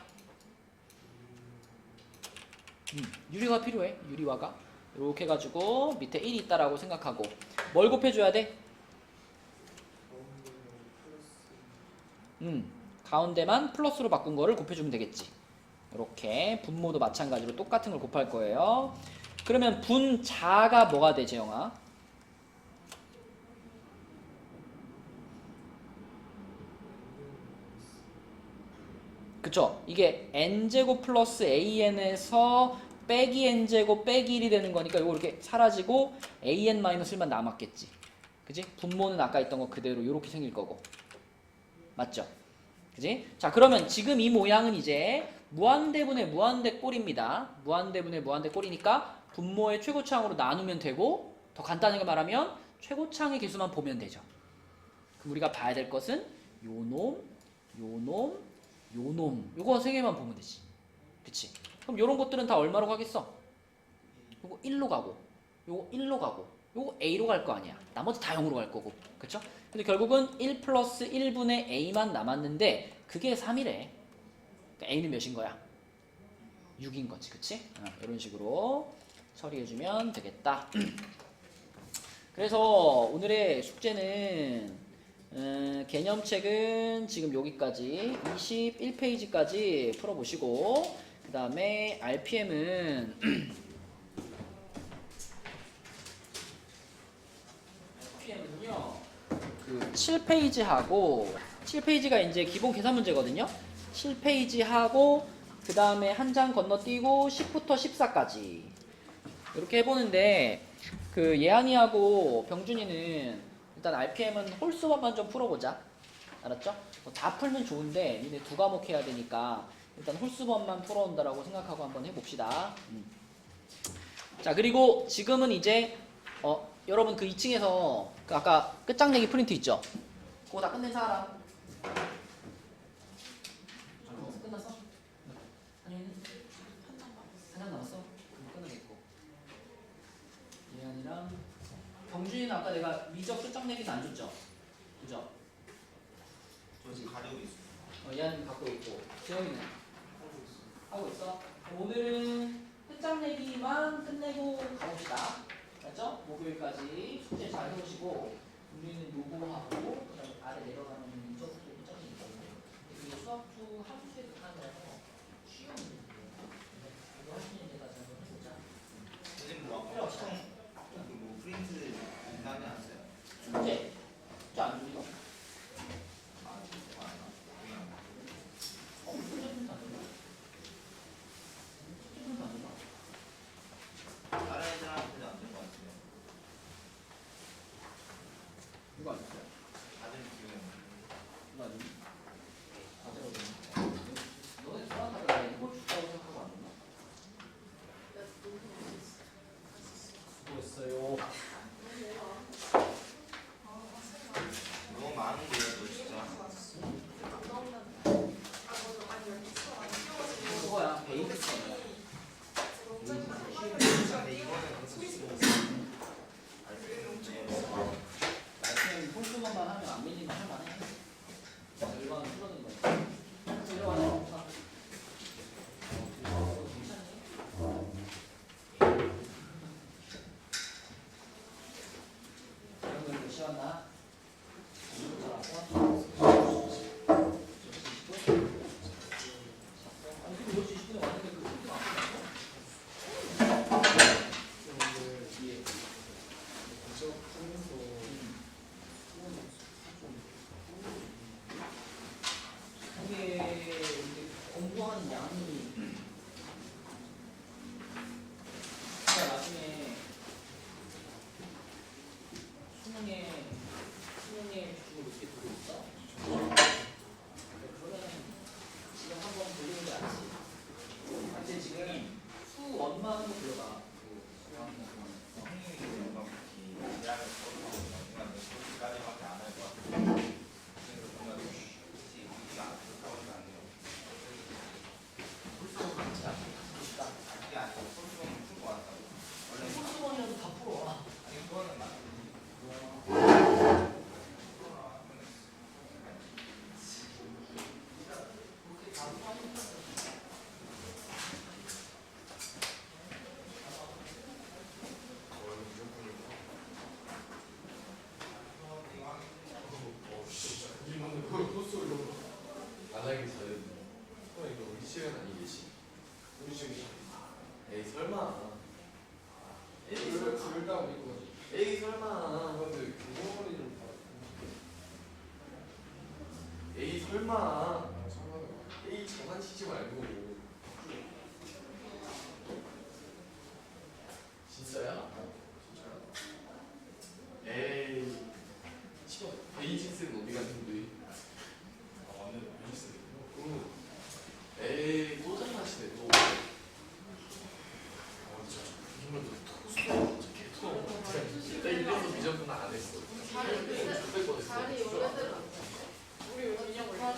유리화 필요해. 유리화가 이렇게 해가지고 밑에 1이 있다라고 생각하고 뭘 곱해줘야 돼? 가운데만 플러스로 바꾼 거를 곱해주면 되겠지. 이렇게 분모도 마찬가지로 똑같은 걸 곱할 거예요. 그러면 분자가 뭐가 돼, 재영아? 그쵸? 이게 n제곱 플러스 an에서 빼기 n제곱 빼기 1이 되는 거니까 이거 이렇게 사라지고 an 마이너스 1만 남았겠지. 그지? 분모는 아까 있던 거 그대로 이렇게 생길 거고. 맞죠? 그지? 자, 그러면 지금 이 모양은 이제 무한대분의 무한대꼴입니다. 무한대분의 무한대꼴이니까 분모의 최고차항으로 나누면 되고, 더 간단하게 말하면 최고차항의 개수만 보면 되죠. 그럼 우리가 봐야 될 것은 요놈, 요놈, 요놈, 요거 세 개만 보면 되지. 그치? 그럼 요런 것들은 다 얼마로 가겠어? 요거 1로 가고, 요거 1로 가고, 요거 A로 갈 거 아니야. 나머지 다 0으로 갈 거고. 그쵸? 근데 결국은 1 플러스 1분의 A만 남았는데 그게 3이래. 그러니까 A는 몇인 거야? 6인 거지. 그치? 이런 식으로 처리해주면 되겠다. 그래서 오늘의 숙제는 개념책은 지금 여기까지 21페이지까지 풀어보시고, 그 다음에 RPM은 그 7페이지하고 7페이지가 이제 기본 계산 문제거든요. 7페이지하고 그 다음에 한 장 건너뛰고 10부터 14까지 이렇게 해보는데, 그 예한이하고 병준이는 일단 RPM은 홀수법만 좀 풀어보자. 알았죠? 다 풀면 좋은데 니네 두 과목 해야 되니까 일단 홀수법만 풀어온다라고 생각하고 한번 해봅시다. 자, 그리고 지금은 이제 여러분 그 2층에서 그 아까 끝장내기 프린트 있죠? 그거 다 끝낸 사람. 끝났어? 아니 한장 남았어? 그럼 끝나겠고. 예안이랑 경준이는 아까 내가 미적 끝장내기는 안 줬죠? 그죠? 저 지금 가지고 있어요. 예안이 갖고 있고 재영이는 하고 있어. 그럼 오늘은 끝장내기만 끝내고 가봅시다. 맞죠? 목요일까지 숙제 잘 해오시고 우리는 요거하고 그다음에 아래 내려가면 미적도 끝장내기 그리고 수학도 함수에 끝난 거라서 쉬운 문제예요. 이거 하시는 데가 잘 해보자. 선생님 뭐 아까 뭐 프린트 인당이 안 써요? 숙제 안 주니까? 아 진짜 안 나. 그냥 숙제 프린트 안 준다. 숙제 프린트 안 준다. 다른 애들한테는 안 될 것 같아요. 이거 안 줬어요? 다들 지금 이거 안 줬니? 과제로 줬니? 너네 돌아다가 이거 줄다고 생각하고 안 줬나? 수고했어요. 너무 많은데요, 너 진짜. 그거야 베이스거야. 근데 이거는 말씀 꼼꼼한만 하면 안 밀리면 할만해. 일반은 풀어는 거야. 일반은 괜찮네. 이런 거 몇 시간 나? 아니 근데 10시 20분에 왔는데 그 프린트 안 끝났어? 예. 이게 이제 공부하는 양이 그러니까 나중에 수능에 주로 이렇게 두고 있어. 그러면 지금 한번 돌리는 게 낫지. 근데 지금 수원만으로 들어가. 그 수학만. 형님이 뭔가 대학을 그냥 그렇게까지밖에 안 할 것 같아요. 그래서 뭔가 혹시 우리가 안 좋다고 안 돼요. 풀수원 같지 않고 싶다. 그게 아니고 소수는 풀고 왔다고. 원래 풀수원이라도 다 풀어. 아니 그거는 맞지. 그렇게 다 풀어. 만약에 저는 이거 우리 시간 아니겠지? 우리 시간 에이 설마 에이 설마 에이 설마 근데 그거는 좀 에이 설마 에이 장난치지 말고 진짜야? 에이 베이직스는 어디 갔는데? 완전 베이직스 에이 또 장난치네 또 진짜 정말 토스도 개토 진짜 이래서 미적분 안 했어 죽을 뻔했어 자리 원래대로 안 돼. 우리 인형을 자리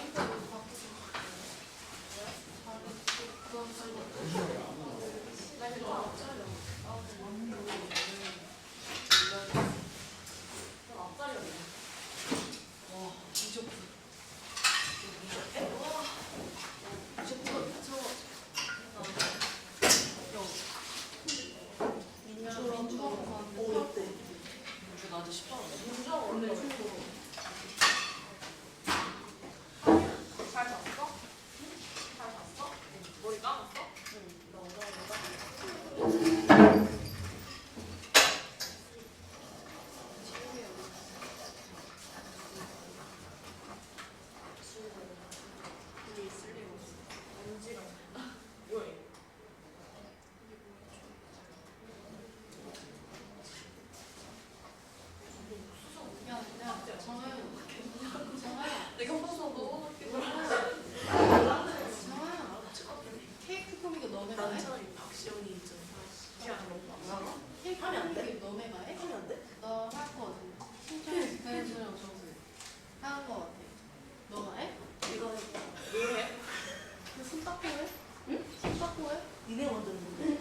니네 먼저 누구?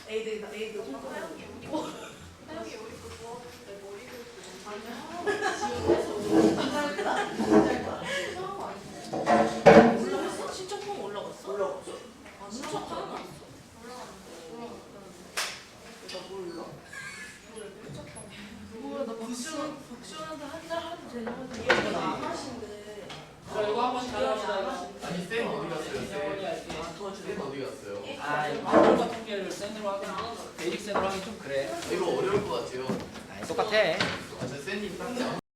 에이드 신청폼 올라갔어? 올라갔어. 아 신청폼 나 몰라. 뭐야 나 박시원한테 한달 하도 되냐고 얘가 안 하신대. 자 이거 한번 잘 합시다. 아니 쌤 어디 갔어요? 쌤 아 도와줄래? 쌤 어디 갔어요? 아 이거 방법과 통계를 센으로 하긴 베이직 센으로 하긴 좀 그래. 이거 어려울 것 같아요. 아 똑같아. 아, 저 쌤님 딱지